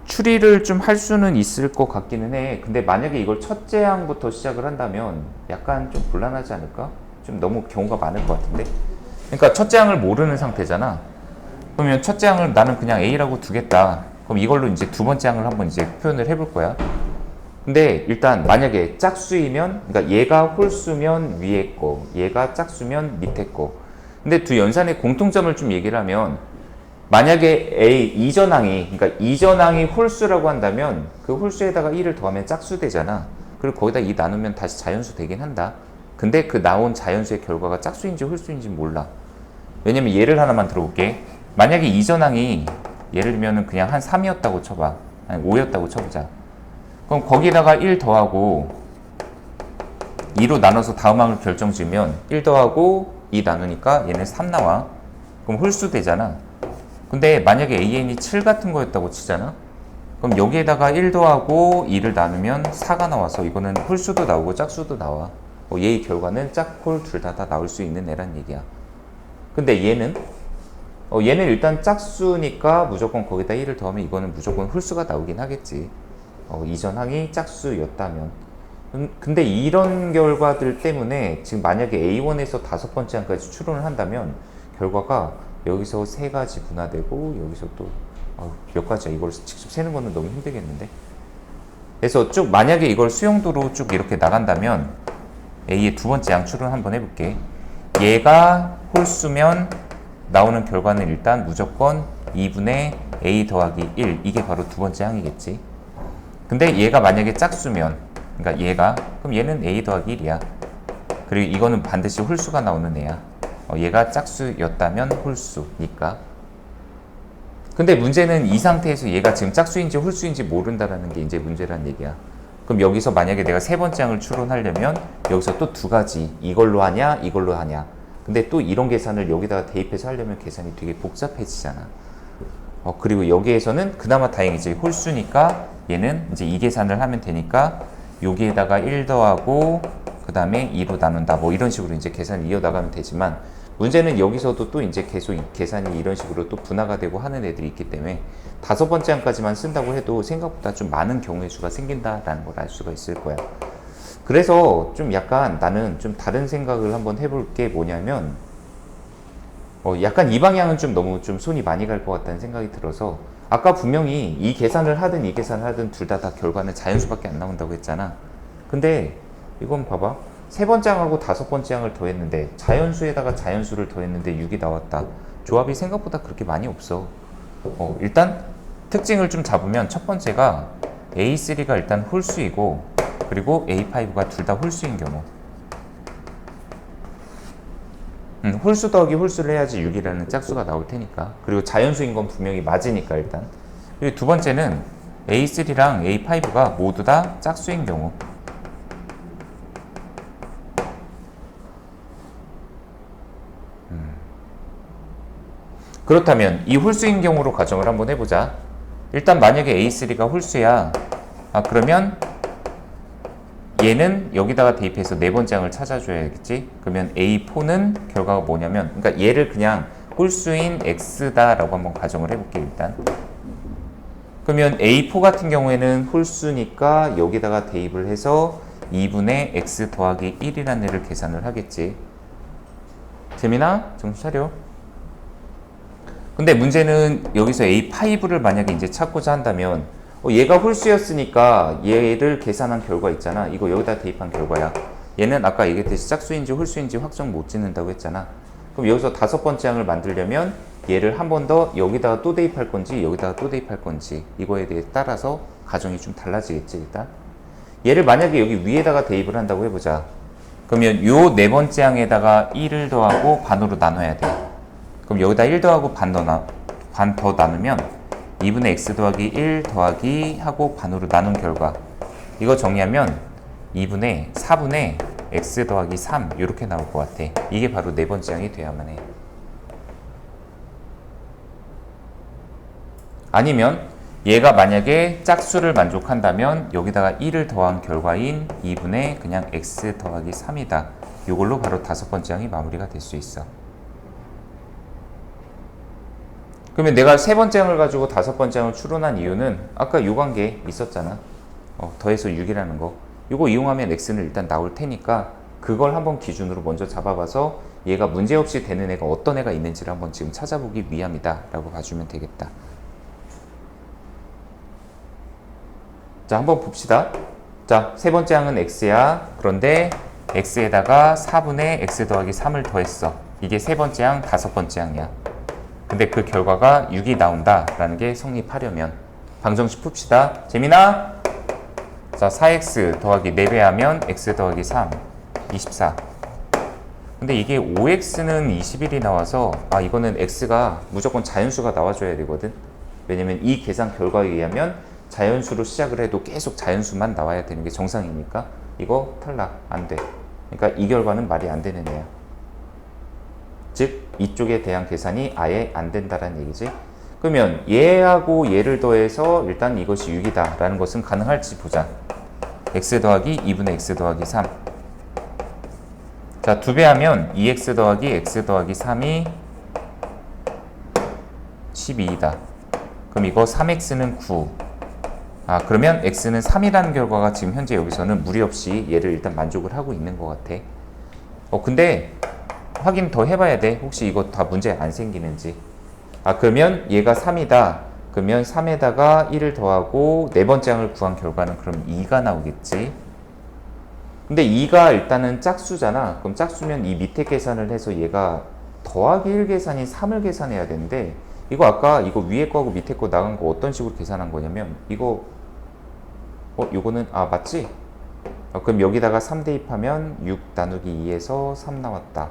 추리를 좀 할 수는 있을 것 같기는 해. 근데 만약에 이걸 첫째 항부터 시작을 한다면 약간 좀 곤란하지 않을까? 좀 너무 경우가 많을 것 같은데. 그러니까 첫째 항을 모르는 상태잖아. 그러면 첫째 항을 나는 그냥 A라고 두겠다. 그럼 이걸로 이제 두 번째 항을 한번 이제 표현을 해볼 거야. 근데 일단 만약에 짝수이면, 그러니까 얘가 홀수면 위에 거, 얘가 짝수면 밑에 거. 근데 두 연산의 공통점을 좀 얘기를 하면 만약에 이전항이, 그러니까 이전항이 홀수라고 한다면 그 홀수에다가 1을 더하면 짝수 되잖아. 그리고 거기다 2 나누면 다시 자연수 되긴 한다. 근데 그 나온 자연수의 결과가 짝수인지 홀수인지 몰라. 왜냐면 예를 하나만 들어볼게. 만약에 이전항이 예를 들면 그냥 한 3이었다고 쳐봐. 아니 5였다고 쳐보자. 그럼 거기다가 1 더하고 2로 나눠서 다음 항을 결정지으면 1 더하고 2 나누니까 얘는 3 나와. 그럼 홀수 되잖아. 근데 만약에 AN이 7 같은 거였다고 치잖아. 그럼 여기에다가 1 더하고 2를 나누면 4가 나와서 이거는 홀수도 나오고 짝수도 나와. 얘의 결과는 짝, 홀 둘 다 나올 수 있는 애란 얘기야. 근데 얘는 일단 짝수니까 무조건 거기다 1을 더하면 이거는 무조건 홀수가 나오긴 하겠지. 이전 항이 짝수였다면. 근데 이런 결과들 때문에 지금 만약에 A1에서 5번째 항까지 추론을 한다면 결과가 여기서 3가지 분화되고 여기서 또 몇 가지야. 이걸 직접 세는 거는 너무 힘들겠는데. 그래서 쭉 만약에 이걸 수용도로 쭉 이렇게 나간다면 A의 2번째 항 추론 한번 해볼게. 얘가 홀수면 나오는 결과는 일단 무조건 2분의 A 더하기 1, 이게 바로 2번째 항이겠지. 근데 얘가 만약에 짝수면, 그러니까 얘가, 그럼 얘는 A 더하기 1이야. 그리고 이거는 반드시 홀수가 나오는 애야. 얘가 짝수였다면 홀수니까. 근데 문제는 이 상태에서 얘가 지금 짝수인지 홀수인지 모른다라는 게 이제 문제란 얘기야. 그럼 여기서 만약에 내가 3번째 항을 추론하려면 여기서 또 2가지, 이걸로 하냐 이걸로 하냐. 근데 또 이런 계산을 여기다가 대입해서 하려면 계산이 되게 복잡해지잖아. 그리고 여기에서는 그나마 다행이지. 홀수니까 얘는 이제 이 계산을 하면 되니까 여기에다가 1 더하고 그 다음에 2로 나눈다. 뭐 이런 식으로 이제 계산을 이어나가면 되지만 문제는 여기서도 또 이제 계속 계산이 이런 식으로 또 분화가 되고 하는 애들이 있기 때문에 5번째 항까지만 쓴다고 해도 생각보다 좀 많은 경우의 수가 생긴다라는 걸 알 수가 있을 거야. 그래서 좀 약간 나는 좀 다른 생각을 한번 해볼 게 뭐냐면 약간 이 방향은 좀 너무 좀 손이 많이 갈 것 같다는 생각이 들어서 아까 분명히 이 계산을 하든 이 계산을 하든 둘 다 결과는 자연수밖에 안 나온다고 했잖아. 근데 이건 봐봐. 3번째 항하고 5번째 항을 더했는데 자연수에다가 자연수를 더했는데 6이 나왔다. 조합이 생각보다 그렇게 많이 없어. 일단 특징을 좀 잡으면 첫 번째가 A3가 일단 홀수이고 그리고 A5가 둘 다 홀수인 경우. 홀수 더하기 홀수를 해야지 6이라는 짝수가 나올 테니까. 그리고 자연수인 건 분명히 맞으니까 일단. 그리고 두 번째는 A3랑 A5가 모두 다 짝수인 경우. 그렇다면 이 홀수인 경우로 가정을 한번 해보자. 일단 만약에 A3가 홀수야. 그러면 얘는 여기다가 대입해서 4번째 항을 찾아줘야겠지. 그러면 A4는 결과가 뭐냐면, 그러니까 얘를 그냥 홀수인 X다라고 한번 가정을 해볼게 일단. 그러면 A4 같은 경우에는 홀수니까 여기다가 대입을 해서 2분의 X 더하기 1이라는 애를 계산을 하겠지. 재민아, 정신 차려. 근데 문제는 여기서 A5를 만약에 이제 찾고자 한다면 얘가 홀수였으니까 얘를 계산한 결과 있잖아. 이거 여기다 대입한 결과야. 얘는 아까 얘기했듯이 짝수인지 홀수인지 확정 못 짓는다고 했잖아. 그럼 여기서 5번째 항을 만들려면 얘를 한 번 더 여기다가 또 대입할 건지 여기다가 또 대입할 건지 이거에 대해 따라서 가정이 좀 달라지겠지 일단. 얘를 만약에 여기 위에다가 대입을 한다고 해보자. 그러면 요 4번째 항에다가 1을 더하고 반으로 나눠야 돼. 그럼 여기다 1 더하고 반 더 나누면 2분의 x 더하기 1 더하기 하고 반으로 나눈 결과 이거 정리하면 2분의 4분의 x 더하기 3 이렇게 나올 것 같아. 이게 바로 4번째 항이 돼야만 해. 아니면 얘가 만약에 짝수를 만족한다면 여기다가 1을 더한 결과인 2분의 그냥 x 더하기 3이다. 이걸로 바로 5번째 항이 마무리가 될 수 있어. 그러면 내가 3번째 항을 가지고 5번째 항을 추론한 이유는 아까 요 관계 있었잖아. 더해서 6이라는 거. 이거 이용하면 x는 일단 나올 테니까 그걸 한번 기준으로 먼저 잡아봐서 얘가 문제없이 되는 애가 어떤 애가 있는지를 한번 지금 찾아보기 위함이다 라고 봐주면 되겠다. 자, 한번 봅시다. 자, 3번째 항은 x야. 그런데 x에다가 4분의 x 더하기 3을 더했어. 이게 3번째 항, 5번째 항이야. 근데 그 결과가 6이 나온다라는 게 성립하려면 방정식 풉시다. 재민아? 자, 4x 더하기 4배 하면 x 더하기 3, 24. 근데 이게 5x는 21이 나와서 이거는 x가 무조건 자연수가 나와줘야 되거든. 왜냐면 이 계산 결과에 의하면 자연수로 시작을 해도 계속 자연수만 나와야 되는 게 정상이니까 이거 탈락, 안 돼. 그러니까 이 결과는 말이 안 되는 애야. 즉 이쪽에 대한 계산이 아예 안 된다라는 얘기지. 그러면 얘하고 얘를 더해서 일단 이것이 6이다 라는 것은 가능할지 보자. x 더하기 2분의 x 더하기 3. 자, 2배 하면 2x 더하기 x 더하기 3이 12이다. 그럼 이거 3x는 9. 그러면 x는 3이라는 결과가 지금 현재 여기서는 무리 없이 얘를 일단 만족을 하고 있는 것 같아. 근데 확인 더 해봐야 돼. 혹시 이거 다 문제 안 생기는지. 그러면 얘가 3이다. 그러면 3에다가 1을 더하고 네 번째 항을 구한 결과는 그럼 2가 나오겠지. 근데 2가 일단은 짝수잖아. 그럼 짝수면 이 밑에 계산을 해서 얘가 더하기 1 계산인 3을 계산해야 되는데, 이거 아까 이거 위에 거하고 밑에 거 나간 거 어떤 식으로 계산한 거냐면, 이거 요거는 맞지? 그럼 여기다가 3 대입하면 6 나누기 2에서 3 나왔다.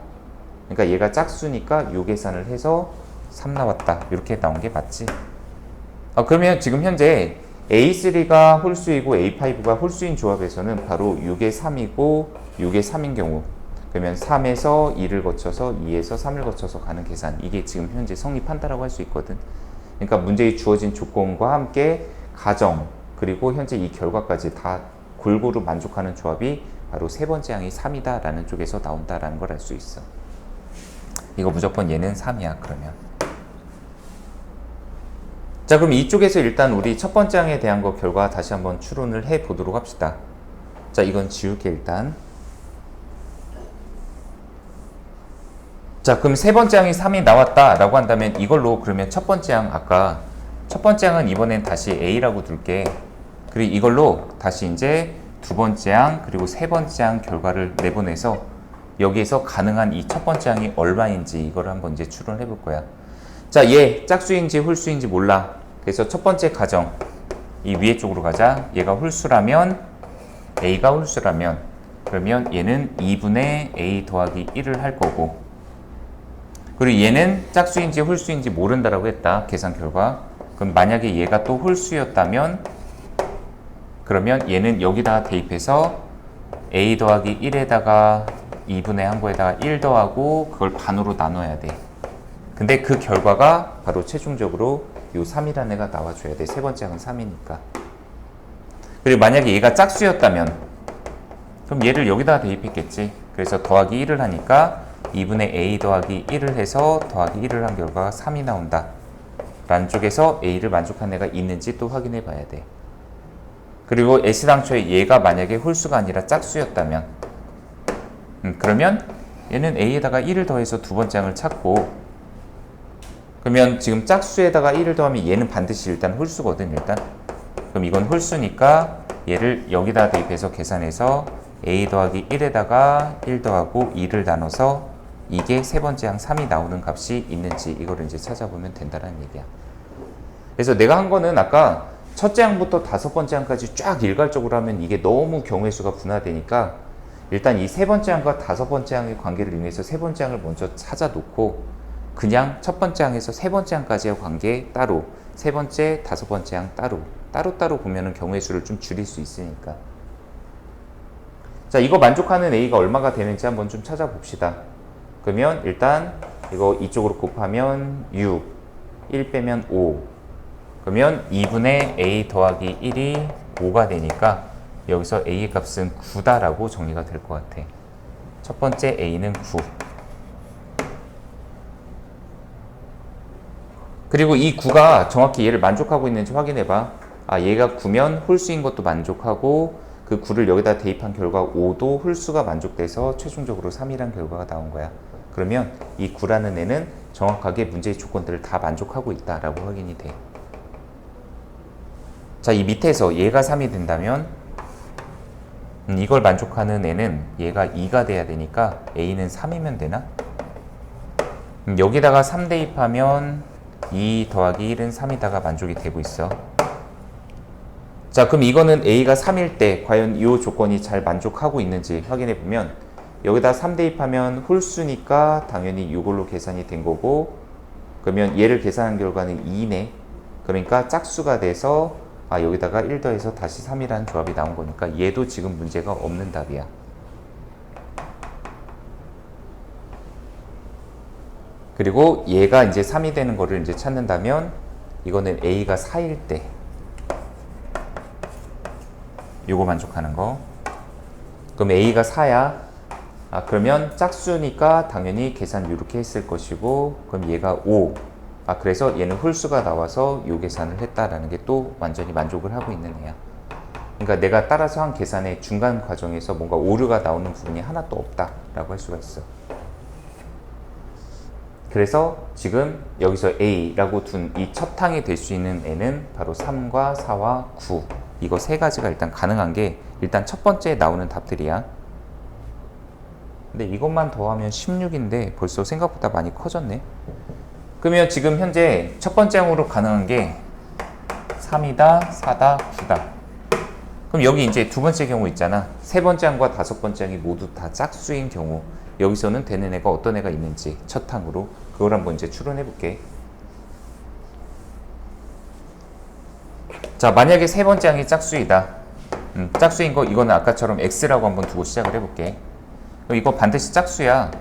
그러니까 얘가 짝수니까 요 계산을 해서 3 나왔다. 이렇게 나온 게 맞지? 그러면 지금 현재 A3가 홀수이고 A5가 홀수인 조합에서는 바로 6의 3이고 6의 3인 경우, 그러면 3에서 2를 거쳐서 2에서 3을 거쳐서 가는 계산, 이게 지금 현재 성립한다라고 할 수 있거든. 그러니까 문제에 주어진 조건과 함께 가정, 그리고 현재 이 결과까지 다 골고루 만족하는 조합이 바로 세 번째 항이 3이다 라는 쪽에서 나온다라는 걸 알 수 있어. 이거 무조건 얘는 3이야 그러면. 자, 그럼 이쪽에서 일단 우리 첫 번째 항에 대한 거 결과 다시 한번 추론을 해 보도록 합시다. 자, 이건 지울게 일단. 자, 그럼 세 번째 항이 3이 나왔다 라고 한다면 이걸로 그러면 첫 번째 항, 아까 첫 번째 항은 이번엔 다시 A라고 둘게. 그리고 이걸로 다시 이제 두 번째 항 그리고 세 번째 항 결과를 내보내서 여기에서 가능한 이 첫 번째 항이 얼마인지 이걸 한번 이제 추론해 볼 거야. 자, 얘 짝수인지 홀수인지 몰라. 그래서 첫 번째 가정, 이 위에 쪽으로 가자. 얘가 홀수라면, A가 홀수라면, 그러면 얘는 2분의 A 더하기 1을 할 거고, 그리고 얘는 짝수인지 홀수인지 모른다라고 했다. 계산 결과. 그럼 만약에 얘가 또 홀수였다면, 그러면 얘는 여기다가 대입해서 A 더하기 1에다가 2분의 한 거에다가 1 더하고 그걸 반으로 나눠야 돼. 근데 그 결과가 바로 최종적으로 요 3이라는 애가 나와줘야 돼. 세 번째 항은 3이니까. 그리고 만약에 얘가 짝수였다면 그럼 얘를 여기다가 대입했겠지. 그래서 더하기 1을 하니까 2분의 A 더하기 1을 해서 더하기 1을 한 결과가 3이 나온다 라는 쪽에서 A를 만족한 애가 있는지 또 확인해 봐야 돼. 그리고 S당초에 얘가 만약에 홀수가 아니라 짝수였다면 그러면 얘는 A에다가 1을 더해서 두 번째 항을 찾고, 그러면 지금 짝수에다가 1을 더하면 얘는 반드시 일단 홀수거든. 일단 그럼 이건 홀수니까 얘를 여기다 대입해서 계산해서 A 더하기 1에다가 1 더하고 2를 나눠서 이게 세 번째 항 3이 나오는 값이 있는지 이걸 이제 찾아보면 된다는 얘기야. 그래서 내가 한 거는 아까 첫째 항부터 다섯 번째 항까지 쫙 일괄적으로 하면 이게 너무 경우의 수가 분화되니까 일단 이 세 번째 항과 다섯 번째 항의 관계를 이용해서 세 번째 항을 먼저 찾아놓고 그냥 첫 번째 항에서 세 번째 항까지의 관계 따로, 세 번째, 다섯 번째 항 따로 보면은 경우의 수를 좀 줄일 수 있으니까. 자, 이거 만족하는 A가 얼마가 되는지 한번 좀 찾아봅시다. 그러면 일단 이거 이쪽으로 곱하면 6, 1 빼면 5. 그러면 2분의 A 더하기 1이 5가 되니까 여기서 A의 값은 9다라고 정리가 될 것 같아. 첫 번째 A는 9. 그리고 이 9가 정확히 얘를 만족하고 있는지 확인해봐. 얘가 9면 홀수인 것도 만족하고 그 9를 여기다 대입한 결과 5도 홀수가 만족돼서 최종적으로 3이란 결과가 나온 거야. 그러면 이 9라는 애는 정확하게 문제의 조건들을 다 만족하고 있다라고 확인이 돼. 자, 이 밑에서 얘가 3이 된다면 이걸 만족하는 애는 얘가 2가 돼야 되니까 A는 3이면 되나? 여기다가 3 대입하면 2 더하기 1은 3이다가 만족이 되고 있어. 자, 그럼 이거는 A가 3일 때 과연 이 조건이 잘 만족하고 있는지 확인해 보면 여기다 3 대입하면 홀수니까 당연히 이걸로 계산이 된 거고, 그러면 얘를 계산한 결과는 2네. 그러니까 짝수가 돼서 여기다가 1 더해서 다시 3이라는 조합이 나온 거니까 얘도 지금 문제가 없는 답이야. 그리고 얘가 이제 3이 되는 거를 이제 찾는다면 이거는 A가 4일 때 요거 만족하는 거. 그럼 A가 4야. 그러면 짝수니까 당연히 계산 이렇게 했을 것이고, 그럼 얘가 5. 그래서 얘는 홀수가 나와서 요 계산을 했다라는 게 또 완전히 만족을 하고 있는 애야. 그러니까 내가 따라서 한 계산의 중간 과정에서 뭔가 오류가 나오는 부분이 하나도 없다라고 할 수가 있어. 그래서 지금 여기서 A라고 둔 이 첫 항이 될 수 있는 애는 바로 3과 4와 9. 이거 세 가지가 일단 가능한 게 일단 첫 번째에 나오는 답들이야. 근데 이것만 더하면 16인데 벌써 생각보다 많이 커졌네. 그러면 지금 현재 첫 번째 항으로 가능한 게 3이다, 4다, 9다. 그럼 여기 이제 두 번째 경우 있잖아. 세 번째 항과 다섯 번째 항이 모두 다 짝수인 경우 여기서는 되는 애가 어떤 애가 있는지 첫 항으로 그걸 한번 이제 추론해 볼게. 자, 만약에 세 번째 항이 짝수이다. 짝수인 거 이거는 아까처럼 x라고 한번 두고 시작을 해볼게. 그럼 이거 반드시 짝수야.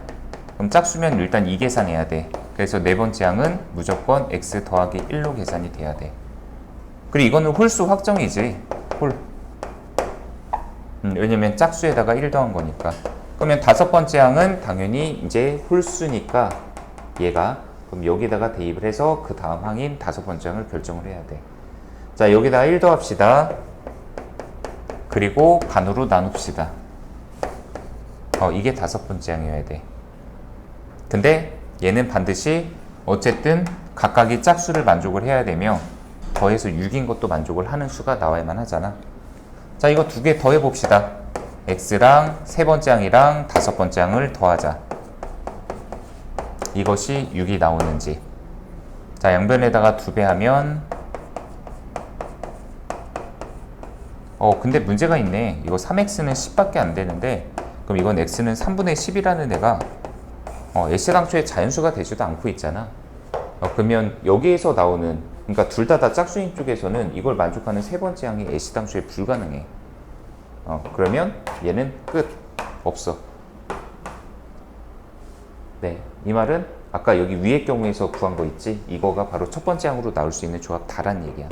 그럼 짝수면 일단 이 계산해야 돼. 그래서 네 번째 항은 무조건 x 더하기 1로 계산이 돼야 돼. 그리고 이거는 홀수 확정이지. 홀. 왜냐면 짝수에다가 1 더한 거니까. 그러면 다섯 번째 항은 당연히 이제 홀수니까 얘가 그럼 여기다가 대입을 해서 그 다음 항인 다섯 번째 항을 결정을 해야 돼. 자, 여기다가 1 더합시다. 그리고 반으로 나눕시다. 이게 다섯 번째 항이어야 돼. 근데 얘는 반드시 어쨌든 각각이 짝수를 만족을 해야 되며 더해서 6인 것도 만족을 하는 수가 나와야만 하잖아. 자, 이거 두 개 더해 봅시다. x랑 세 번째 항이랑 다섯 번째 항을 더하자. 이것이 6이 나오는지. 자, 양변에다가 2배 하면 근데 문제가 있네. 이거 3x는 10밖에 안 되는데 그럼 이건 x는 3분의 10이라는 애가 애시당초에 자연수가 되지도 않고 있잖아. 그러면 여기에서 나오는 그러니까 둘 다 짝수인 쪽에서는 이걸 만족하는 세 번째 항이 애시당초에 불가능해. 그러면 얘는 끝. 없어. 네, 이 말은 아까 여기 위의 경우에서 구한 거 있지? 이거가 바로 첫 번째 항으로 나올 수 있는 조합 다란 얘기야.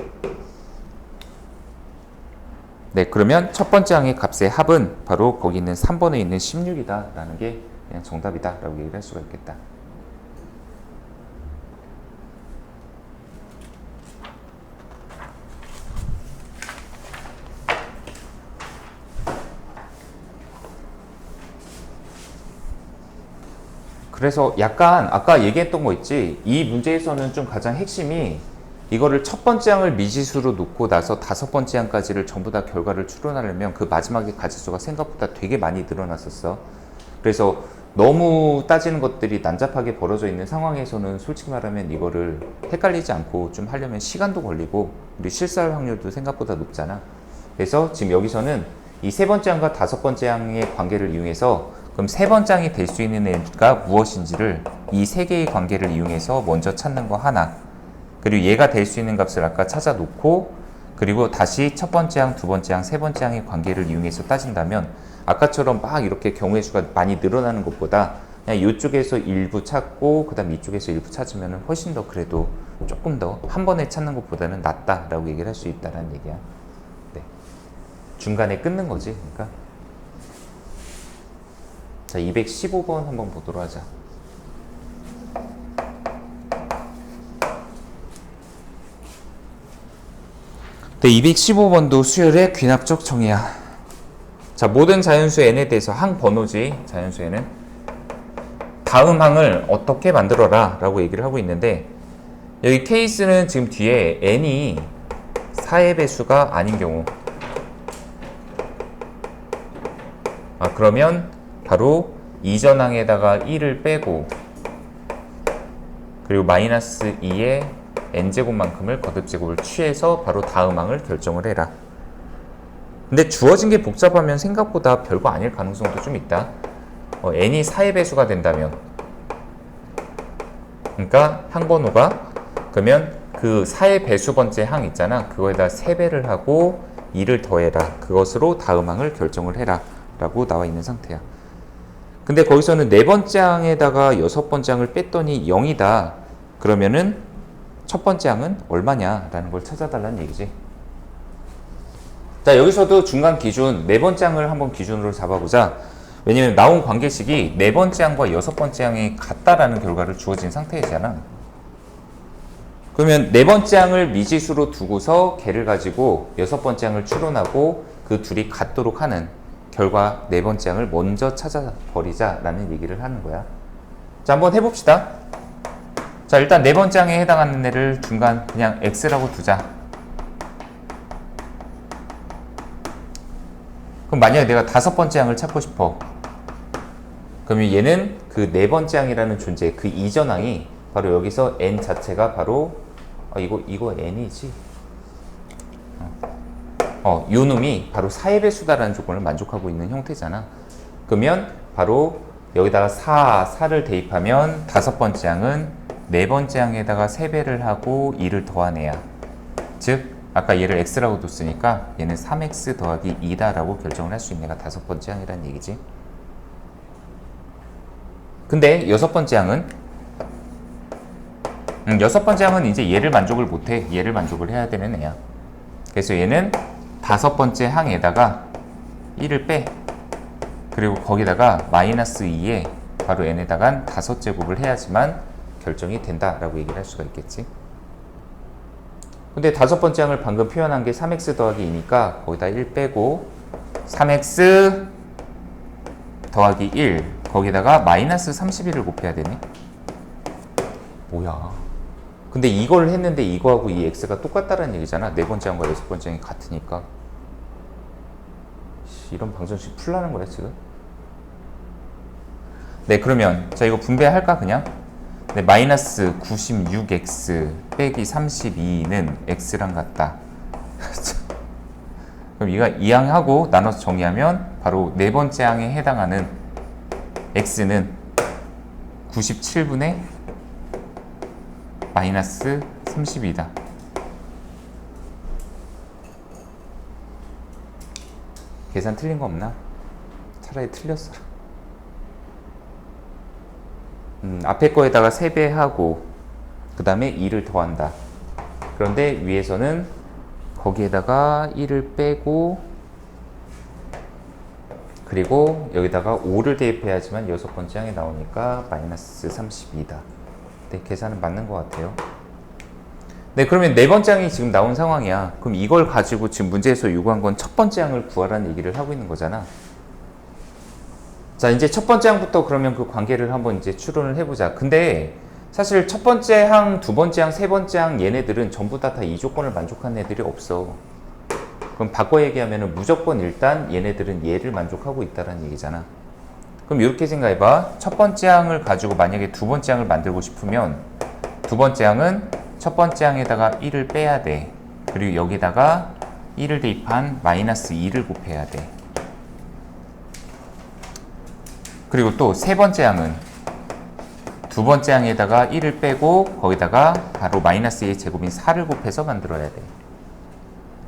네, 그러면 첫 번째 항의 값의 합은 바로 거기 있는 3번에 있는 16이다 라는 게 그냥 정답이다 라고 얘기를 할 수가 있겠다. 그래서 약간 아까 얘기했던 거 있지? 이 문제에서는 좀 가장 핵심이 이거를 첫 번째 항을 미지수로 놓고 나서 다섯 번째 항까지를 전부 다 결과를 추론하려면 그 마지막에 가지수가 생각보다 되게 많이 늘어났었어. 그래서 너무 따지는 것들이 난잡하게 벌어져 있는 상황에서는 솔직히 말하면 이거를 헷갈리지 않고 좀 하려면 시간도 걸리고 우리 실수할 확률도 생각보다 높잖아. 그래서 지금 여기서는 이 세 번째 항과 다섯 번째 항의 관계를 이용해서 그럼 세 번째 항이 될 수 있는 애가 무엇인지를 이 세 개의 관계를 이용해서 먼저 찾는 거 하나, 그리고 얘가 될 수 있는 값을 아까 찾아 놓고 그리고 다시 첫 번째 항, 두 번째 항, 세 번째 항의 관계를 이용해서 따진다면 아까처럼 막 이렇게 경우의 수가 많이 늘어나는 것보다 그냥 이쪽에서 일부 찾고 그 다음 이쪽에서 일부 찾으면 훨씬 더 그래도 조금 더 한 번에 찾는 것보다는 낫다라고 얘기를 할 수 있다는 얘기야. 네. 중간에 끊는 거지. 그러니까 자, 215번 한번 보도록 하자. 네, 215번도 수열의 귀납적 정의야. 자, 모든 자연수 n에 대해서 항 번호지, 자연수에는. 다음 항을 어떻게 만들어라 라고 얘기를 하고 있는데 여기 케이스는 지금 뒤에 n이 4의 배수가 아닌 경우 그러면 바로 이전 항에다가 1을 빼고 그리고 마이너스 2의 n제곱만큼을 거듭제곱을 취해서 바로 다음 항을 결정을 해라. 근데 주어진 게 복잡하면 생각보다 별거 아닐 가능성도 좀 있다. n이 4의 배수가 된다면 그러니까 항번호가 그러면 그 4의 배수 번째 항 있잖아. 그거에다 3배를 하고 2를 더해라. 그것으로 다음 항을 결정을 해라 라고 나와 있는 상태야. 근데 거기서는 네 번째 항에다가 여섯 번째 항을 뺐더니 0이다. 그러면은 첫 번째 항은 얼마냐라는 걸 찾아달라는 얘기지. 자, 여기서도 중간 기준 네 번째 항을 한번 기준으로 잡아보자. 왜냐면 나온 관계식이 네 번째 항과 여섯 번째 항이 같다라는 결과를 주어진 상태이잖아. 그러면 네 번째 항을 미지수로 두고서 걔를 가지고 여섯 번째 항을 추론하고 그 둘이 같도록 하는 결과 네 번째 항을 먼저 찾아버리자라는 얘기를 하는 거야. 자, 한번 해봅시다. 자, 일단 네 번째 항에 해당하는 애를 중간 그냥 x라고 두자. 그럼 만약에 내가 다섯 번째 항을 찾고 싶어. 그러면 얘는 그 네 번째 항이라는 존재, 그 이전 항이 바로 여기서 n 자체가 바로 이거 n이지. 요 놈이 바로 4의 배수다라는 조건을 만족하고 있는 형태잖아. 그러면 바로 여기다가 4를 대입하면 다섯 번째 항은 네 번째 항에다가 3배를 하고 2를 더한 애야. 즉 아까 얘를 x라고 뒀으니까 얘는 3x 더하기 2다라고 결정을 할 수 있는 애가 다섯 번째 항이라는 얘기지. 근데 여섯 번째 항은 여섯 번째 항은 이제 얘를 만족을 못해. 얘를 만족을 해야 되는 애야. 그래서 얘는 다섯 번째 항에다가 1을 빼. 그리고 거기다가 마이너스 2에 바로 n에다가 다섯 제곱을 해야지만 결정이 된다라고 얘기를 할 수가 있겠지. 근데 다섯 번째 항을 방금 표현한 게 3x 더하기 2니까 거기다 1 빼고 3x 더하기 1 거기다가 마이너스 31을 곱해야 되네. 뭐야. 근데 이걸 했는데 이거하고 이 x가 똑같다는 얘기잖아. 네 번째 항과 여섯 번째 항이 같으니까. 이런 방정식 풀라는 거야 지금? 네, 그러면 자 이거 분배할까 그냥? 네, 마이너스 96x 빼기 32는 x랑 같다. 그럼 이가 이 항하고 나눠서 정리하면 바로 네 번째 항에 해당하는 x는 97분의 마이너스 32다. 계산 틀린 거 없나? 차라리 틀렸어. 앞에 거에다가 3배 하고 그 다음에 2를 더한다. 그런데 위에서는 거기에다가 1을 빼고 그리고 여기다가 5를 대입해야지만 여섯 번째 항에 나오니까 마이너스 32다. 네, 계산은 맞는 것 같아요. 네, 그러면 네 번째 항이 지금 나온 상황이야. 그럼 이걸 가지고 지금 문제에서 요구한 건 첫 번째 항을 구하라는 얘기를 하고 있는 거잖아. 자, 이제 첫 번째 항부터 그러면 그 관계를 한번 이제 추론을 해보자. 근데 사실 첫 번째 항, 두 번째 항, 세 번째 항 얘네들은 전부 다 이 조건을 만족하는 애들이 없어. 그럼 바꿔 얘기하면 무조건 일단 얘네들은 얘를 만족하고 있다는 얘기잖아. 그럼 이렇게 생각해봐. 첫 번째 항을 가지고 만약에 두 번째 항을 만들고 싶으면 두 번째 항은 첫 번째 항에다가 1을 빼야 돼. 그리고 여기다가 1을 대입한 마이너스 2를 곱해야 돼. 그리고 또 세 번째 항은 두 번째 항에다가 1을 빼고 거기다가 바로 마이너스 2의 제곱인 4를 곱해서 만들어야 돼.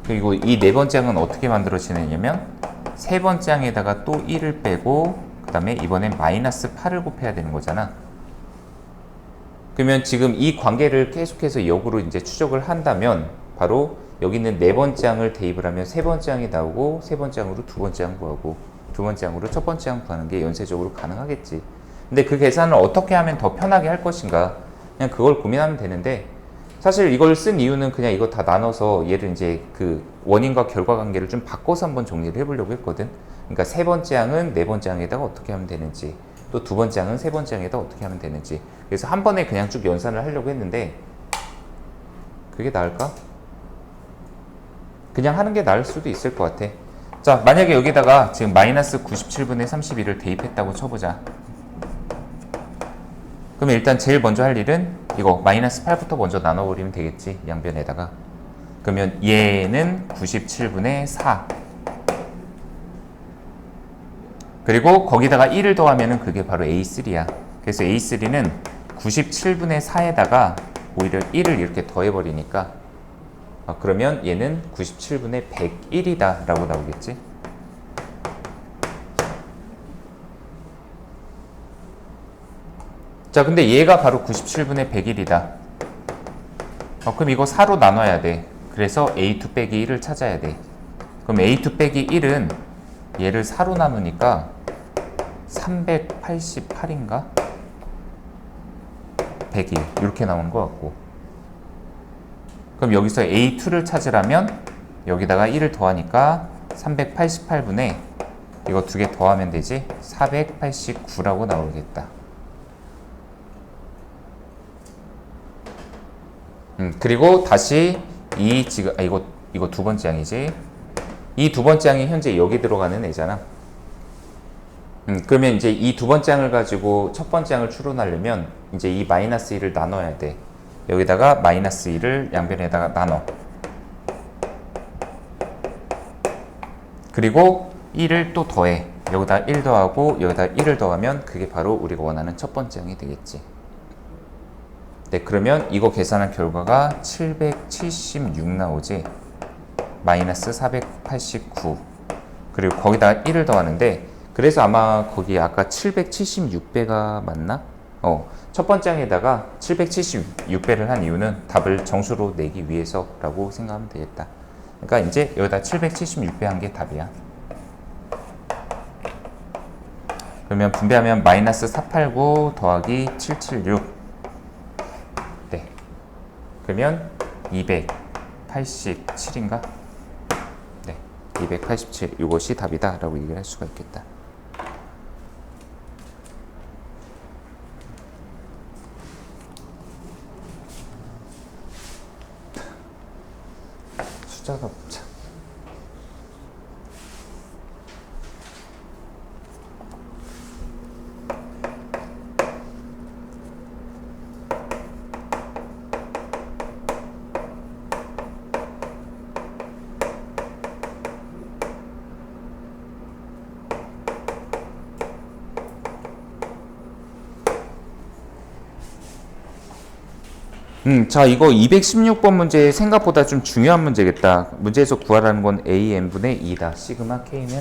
그리고 이 네 번째 항은 어떻게 만들어지느냐면 세 번째 항에다가 또 1을 빼고 그 다음에 이번엔 마이너스 8을 곱해야 되는 거잖아. 그러면 지금 이 관계를 계속해서 역으로 이제 추적을 한다면 바로 여기 있는 네 번째 항을 대입을 하면 세 번째 항이 나오고 세 번째 항으로 두 번째 항 구하고 두 번째 항으로 첫 번째 항 구하는 게 연쇄적으로 가능하겠지. 근데 그 계산을 어떻게 하면 더 편하게 할 것인가 그냥 그걸 고민하면 되는데 사실 이걸 쓴 이유는 그냥 이거 다 나눠서 얘를 이제 그 원인과 결과 관계를 좀 바꿔서 한번 정리를 해보려고 했거든. 그러니까 세 번째 항은 네 번째 항에다가 어떻게 하면 되는지 또 두 번째 항은 세 번째 항에다가 어떻게 하면 되는지 그래서 한 번에 그냥 쭉 연산을 하려고 했는데 그게 나을까? 그냥 하는 게 나을 수도 있을 것 같아. 자, 만약에 여기다가 지금 마이너스 97분의 32를 대입했다고 쳐보자. 그럼 일단 제일 먼저 할 일은 이거 마이너스 8부터 먼저 나눠버리면 되겠지. 양변에다가. 그러면 얘는 97분의 4 그리고 거기다가 1을 더하면 그게 바로 A3야. 그래서 A3는 97분의 4에다가 오히려 1을 이렇게 더해버리니까 그러면 얘는 97분의 101이다 라고 나오겠지. 자, 근데 얘가 바로 97분의 101이다. 그럼 이거 4로 나눠야 돼. 그래서 A2 빼기 1을 찾아야 돼. 그럼 A2 빼기 1은 얘를 4로 나누니까 388인가? 101 이렇게 나오는 것 같고, 그럼 여기서 A2를 찾으려면 여기다가 1을 더하니까 388분의 이거 두 개 더하면 되지, 489라고 나오겠다. 그리고 다시 지금 이거 두 번째 항이지. 이 두 번째 항이 현재 여기 들어가는 애잖아. 그러면 이제 이 두 번째 항을 가지고 첫 번째 항을 추론하려면 이제 이 마이너스 1을 나눠야 돼. 여기다가 마이너스 1을 양변에다가 나눠. 그리고 1을 또 더해. 여기다 1 더하고 여기다 1을 더하면 그게 바로 우리가 원하는 첫 번째 항이 되겠지. 네, 그러면 이거 계산한 결과가 776 나오지. 마이너스 489. 그리고 거기다가 1을 더하는데, 그래서 아마 거기 아까 776배가 맞나? 첫 번째 항에다가 776배를 한 이유는 답을 정수로 내기 위해서라고 생각하면 되겠다. 그러니까 이제 여기다 776배 한 게 답이야. 그러면 분배하면 마이너스 489 더하기 776. 네. 그러면 287인가? 네. 287. 이것이 답이다 라고 얘기를 할 수가 있겠다. 숫자가 참. 자, 이거 216번 문제 생각보다 좀 중요한 문제겠다. 문제에서 구하라는 건 AN분의 2다. 시그마 K는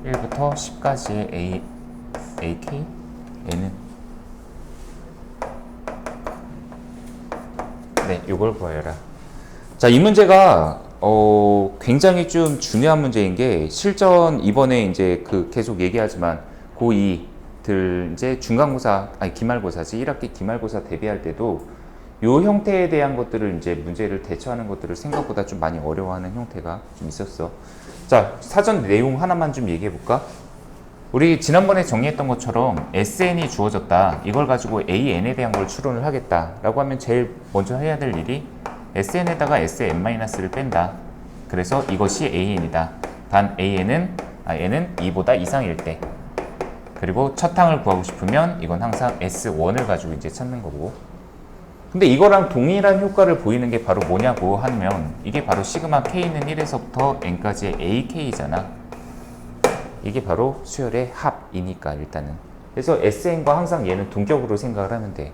1부터 10까지의 AK? N은? 네, 이걸 구하여라. 자, 이 문제가 굉장히 좀 중요한 문제인 게, 실전 이번에 이제 계속 얘기하지만 고2 이제 중간고사, 기말고사지, 1학기 기말고사 대비할 때도 요 형태에 대한 것들을 이제 문제를 대처하는 것들을 생각보다 좀 많이 어려워하는 형태가 좀 있었어. 자, 사전 내용 하나만 좀 얘기해 볼까? 우리 지난번에 정리했던 것처럼 SN이 주어졌다. 이걸 가지고 AN에 대한 걸 추론을 하겠다라고 하면 제일 먼저 해야 될 일이 SN에다가 SN-를 뺀다. 그래서 이것이 AN이다. 단 N은 2보다 이상일 때. 그리고 첫 항을 구하고 싶으면 이건 항상 S1을 가지고 이제 찾는 거고. 근데 이거랑 동일한 효과를 보이는 게 바로 뭐냐고 하면, 이게 바로 시그마 K는 1에서부터 N까지의 AK잖아. 이게 바로 수열의 합이니까 일단은. 그래서 SN과 항상 얘는 동격으로 생각을 하면 돼.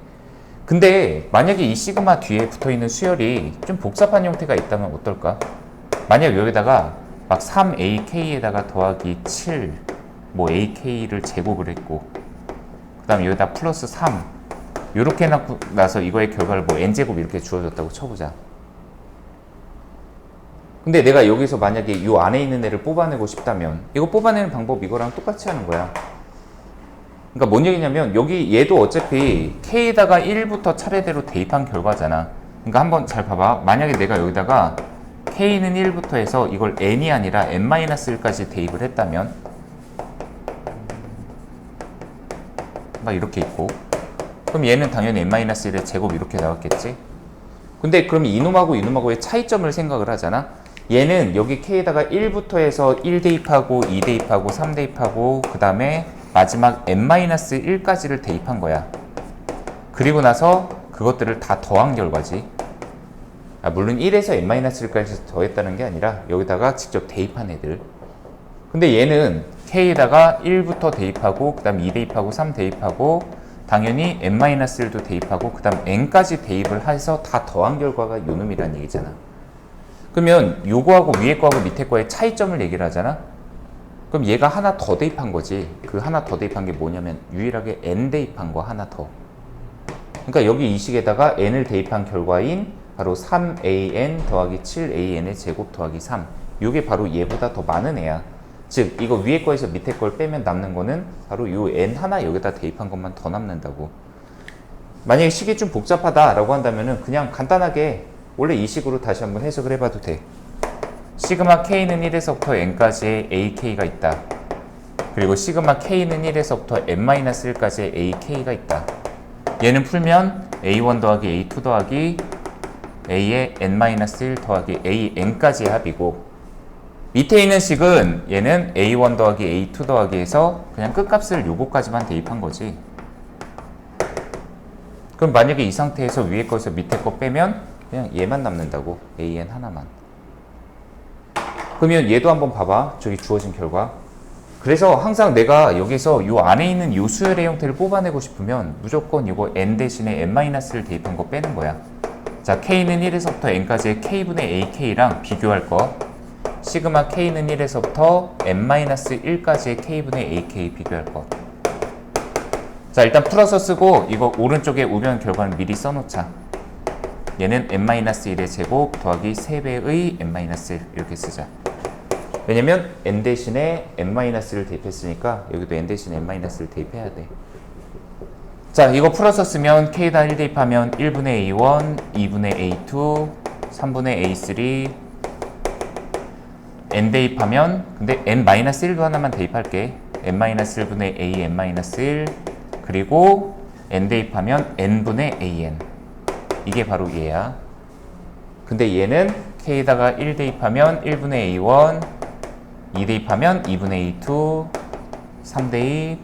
근데 만약에 이 시그마 뒤에 붙어있는 수열이 좀 복잡한 형태가 있다면 어떨까? 만약 여기다가 막 3AK에다가 더하기 7 뭐 AK를 제곱을 했고, 그 다음에 여기다 플러스 3 이렇게 해놓고 나서 이거의 결과를 뭐 N제곱 이렇게 주어졌다고 쳐보자. 근데 내가 여기서 만약에 이 안에 있는 애를 뽑아내고 싶다면 이거 뽑아내는 방법 이거랑 똑같이 하는 거야. 그러니까 뭔 얘기냐면, 여기 얘도 어차피 K에다가 1부터 차례대로 대입한 결과잖아. 그러니까 한번 잘 봐봐. 만약에 내가 여기다가 K는 1부터 해서 이걸 N이 아니라 N-1까지 대입을 했다면 막 이렇게 있고, 그럼 얘는 당연히 N-1의 제곱 이렇게 나왔겠지. 근데 그럼 이놈하고 이놈하고의 차이점을 생각을 하잖아. 얘는 여기 K에다가 1부터 해서 1 대입하고 2 대입하고 3 대입하고 그 다음에 마지막 N-1까지를 대입한 거야. 그리고 나서 그것들을 다 더한 결과지. 물론 1에서 N-1까지 더했다는 게 아니라 여기다가 직접 대입한 애들. 근데 얘는 K에다가 1부터 대입하고 그 다음 2 대입하고 3 대입하고 당연히 N-1도 대입하고 그 다음 N까지 대입을 해서 다 더한 결과가 요놈이라는 얘기잖아. 그러면 요거하고 위에 거하고 밑에 거의 차이점을 얘기를 하잖아. 그럼 얘가 하나 더 대입한 거지. 그 하나 더 대입한 게 뭐냐면 유일하게 N 대입한 거 하나 더. 그러니까 여기 이 식에다가 n을 대입한 결과인 바로 3an 더하기 7an의 제곱 더하기 3. 이게 바로 얘보다 더 많은 애야. 즉 이거 위에 거에서 밑에 걸 빼면 남는 거는 바로 요 n 하나 여기다 대입한 것만 더 남는다고. 만약에 식이 좀 복잡하다라고 한다면은 그냥 간단하게 원래 이 식으로 다시 한번 해석을 해봐도 돼. 시그마 k는 1에서부터 n까지의 ak가 있다. 그리고 시그마 k는 1에서부터 n-1까지의 ak가 있다. 얘는 풀면 a1 더하기 a2 더하기 a의 n-1 더하기 an까지의 합이고, 밑에 있는 식은 얘는 a1 더하기 a2 더하기 해서 그냥 끝값을 요거까지만 대입한 거지. 그럼 만약에 이 상태에서 위에 거에서 밑에 거 빼면 그냥 얘만 남는다고. an 하나만. 그러면 얘도 한번 봐봐. 저기 주어진 결과. 그래서 항상 내가 여기서 요 안에 있는 요 수열의 형태를 뽑아내고 싶으면 무조건 이거 n 대신에 n-를 대입한 거 빼는 거야. 자, k는 1에서부터 n까지의 k분의 ak랑 비교할 거. 시그마 k는 1에서부터 n-1까지의 k분의 ak 비교할 거. 자, 일단 풀어서 쓰고 이거 오른쪽에 우변 결과는 미리 써놓자. 얘는 n-1의 제곱 더하기 3배의 n-1 이렇게 쓰자. 왜냐면 n 대신에 n-를 대입했으니까 여기도 n 대신에 n-를 대입해야 돼. 자, 이거 풀어서 쓰면 k에다 1 대입하면 1분의 a1, 2분의 a2, 3분의 a3, n 대입하면, 근데 n-1도 하나만 대입할게. n-1분의 a n-1, 그리고 n 대입하면 n분의 an. 이게 바로 얘야. 근데 얘는 k에다가 1 대입하면 1분의 a1, 2 대입하면 2분의 a2, 3 대입,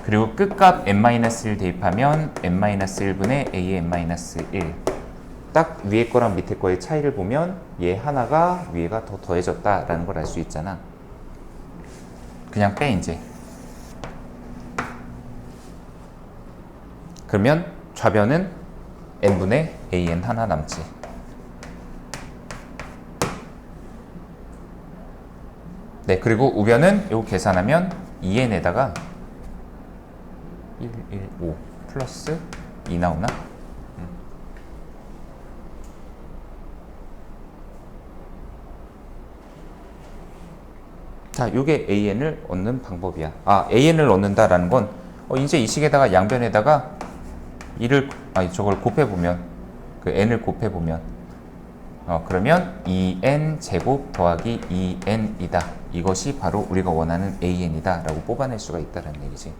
그리고 끝값 n-1 대입하면 n-1분의 a n-1. 딱 위에 거랑 밑에 거의 차이를 보면 얘 하나가 위에가 더 더해졌다라는 걸 알 수 있잖아. 그냥 빼 이제. 그러면 좌변은 n분의 an 하나 남지. 네, 그리고 우변은 요거 계산하면 2n에다가 1, 1, 5 플러스 2 나오나? 자, 요게 an을 얻는 방법이야. 아, an을 얻는다라는 건 이제 이 식에다가 양변에다가 저걸 곱해보면, 그 n을 곱해보면, 그러면 2n 제곱 더하기 2n이다. 이것이 바로 우리가 원하는 an이다 라고 뽑아낼 수가 있다는 얘기지.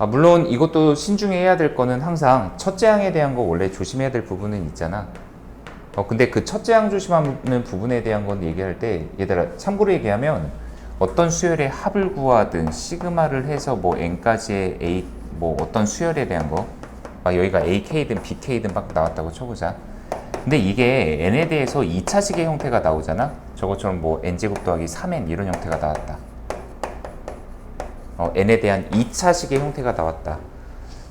물론 이것도 신중히 해야 될 거는 항상 첫째 항에 대한 거 원래 조심해야 될 부분은 있잖아. 근데 그 첫째 항 조심하는 부분에 대한 건 얘기할 때, 얘들아 참고로 얘기하면 어떤 수열의 합을 구하든 시그마를 해서 뭐 n까지의 a 뭐 어떤 수열에 대한 거, 여기가 ak든 bk든 막 나왔다고 쳐보자. 근데 이게 n에 대해서 2차식의 형태가 나오잖아. 저것처럼 뭐 n제곱 더하기 3n 이런 형태가 나왔다. n에 대한 2차식의 형태가 나왔다.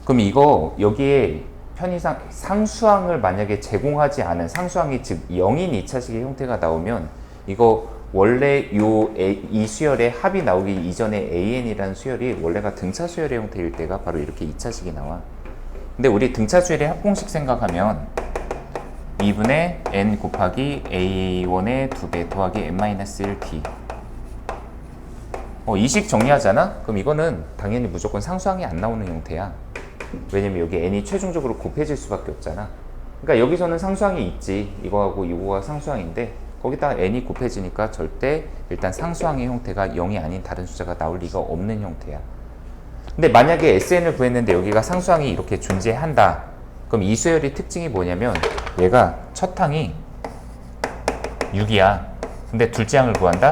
그럼 이거 여기에 편의상 상수항을 만약에 제공하지 않은 상수항이 즉 0인 2차식의 형태가 나오면 이거 원래 이 수열의 합이 나오기 이전에 an이라는 수열이 원래가 등차 수열의 형태일 때가 바로 이렇게 2차식이 나와. 근데 우리 등차 수열의 합공식 생각하면 2분의 n 곱하기 a1의 2배 더하기 n-1t. 이 식 정리하잖아? 그럼 이거는 당연히 무조건 상수항이 안 나오는 형태야. 왜냐면 여기 n이 최종적으로 곱해질 수밖에 없잖아. 그러니까 여기서는 상수항이 있지. 이거하고 이거가 상수항인데 거기다가 n이 곱해지니까 절대 일단 상수항의 형태가 0이 아닌 다른 숫자가 나올 리가 없는 형태야. 근데 만약에 SN을 구했는데 여기가 상수항이 이렇게 존재한다. 그럼 이 수열의 특징이 뭐냐면 얘가 첫 항이 6이야. 근데 둘째 항을 구한다?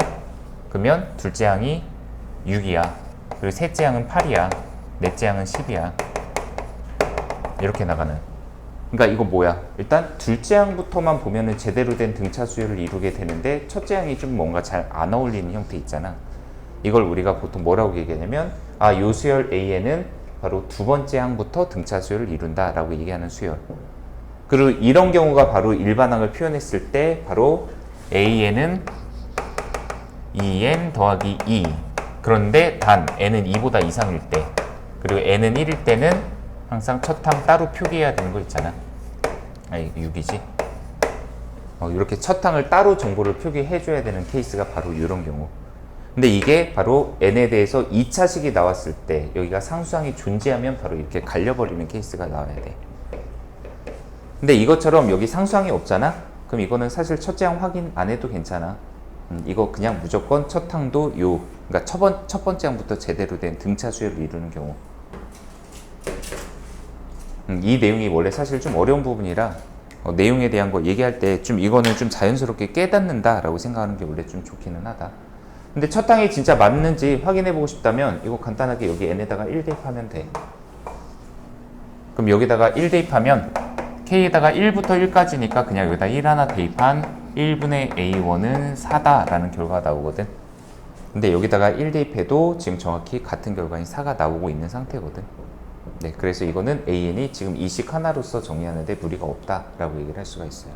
그러면 둘째 항이 6이야. 그리고 셋째 항은 8이야. 넷째 항은 10이야. 이렇게 나가는. 그러니까 이거 뭐야? 일단 둘째 항부터만 보면은 제대로 된 등차 수열을 이루게 되는데 첫째 항이 좀 뭔가 잘 안 어울리는 형태 있잖아. 이걸 우리가 보통 뭐라고 얘기하냐면 요 수열 AN은 바로 두 번째 항부터 등차 수열을 이룬다 라고 얘기하는 수열. 그리고 이런 경우가 바로 일반항을 표현했을 때 바로 AN은 2n 더하기 2. 그런데 단 n은 2보다 이상일 때, 그리고 n은 1일 때는 항상 첫 항 따로 표기해야 되는 거 있잖아. 이거 6이지. 이렇게 첫 항을 따로 정보를 표기해줘야 되는 케이스가 바로 이런 경우. 근데 이게 바로 n에 대해서 2차식이 나왔을 때, 여기가 상수항이 존재하면 바로 이렇게 갈려버리는 케이스가 나와야 돼. 근데 이것처럼 여기 상수항이 없잖아? 그럼 이거는 사실 첫째 항 확인 안 해도 괜찮아. 이거 그냥 무조건 첫 항도 그러니까 첫 번째 항부터 제대로 된 등차 수열을 이루는 경우. 이 내용이 원래 사실 좀 어려운 부분이라 내용에 대한 거 얘기할 때 좀 이거는 좀 자연스럽게 깨닫는다 라고 생각하는 게 원래 좀 좋기는 하다. 근데 첫 항이 진짜 맞는지 확인해 보고 싶다면 이거 간단하게 여기 n에다가 1 대입하면 돼. 그럼 여기다가 1 대입하면 k에다가 1부터 1까지니까 그냥 여기다 1 하나 대입한 1분의 a1은 4다 라는 결과가 나오거든. 근데 여기다가 1 대입해도 지금 정확히 같은 결과인 4가 나오고 있는 상태거든. 네, 그래서 이거는 AN이 지금 이식 하나로서 정의하는데 무리가 없다라고 얘기를 할 수가 있어요.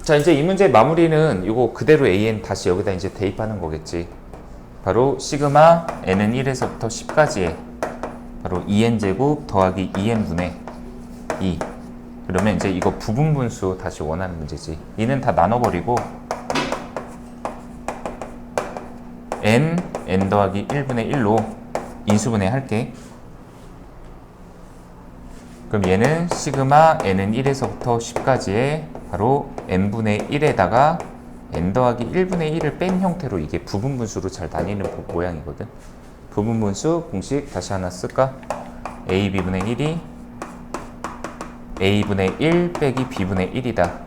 자, 이제 이 문제 마무리는 이거 그대로 AN 다시 여기다 이제 대입하는 거겠지. 바로 시그마 n은 1에서부터 10까지의 바로 2n제곱 더하기 2n분의 2. 그러면 이제 이거 부분분수 다시 원하는 문제지. 이는 다 나눠버리고 n 더하기 1분의 1로 인수분해 할게. 그럼 얘는 시그마 n은 1에서부터 10까지의 바로 n분의 1에다가 n 더하기 1분의 1을 뺀 형태로 이게 부분분수로 잘 나뉘는 모양이거든. 부분분수 공식 다시 하나 쓸까? a b분의 1이 a분의 1 빼기 b분의 1이다.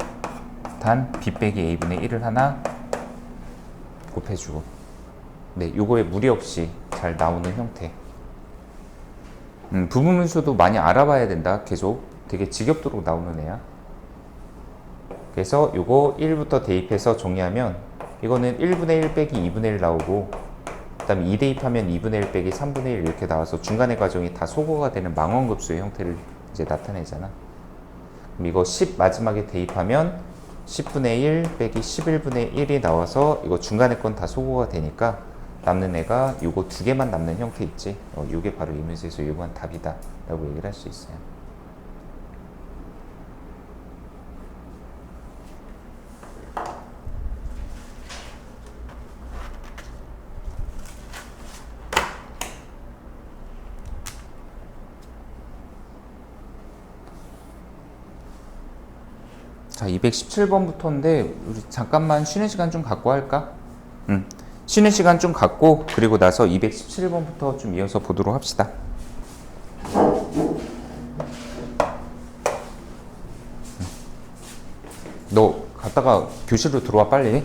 단 b 빼기 a분의 1을 하나 곱해주고. 네, 요거에 무리 없이 잘 나오는 형태. 부분분수도 많이 알아봐야 된다. 계속 되게 지겹도록 나오는 애야. 그래서 요거 1부터 대입해서 정리하면 이거는 1분의 1 빼기 2분의 1 나오고, 그 다음에 2 대입하면 2분의 1 빼기 3분의 1 이렇게 나와서 중간의 과정이 다 소거가 되는 망원급수의 형태를 이제 나타내잖아. 그럼 이거 10 마지막에 대입하면 10분의 1 빼기 11분의 1이 나와서 이거 중간에 건 다 소거가 되니까 남는 애가 요거 두 개만 남는 형태 있지. 요게 바로 이 문제에서 요구한 답이다 라고 얘기를 할 수 있어요. 자, 217번부터인데 우리 잠깐만 쉬는 시간 좀 갖고 할까? 쉬는 시간 좀 갖고 그리고 나서 217번부터 좀 이어서 보도록 합시다. 너 갔다가 교실로 들어와 빨리.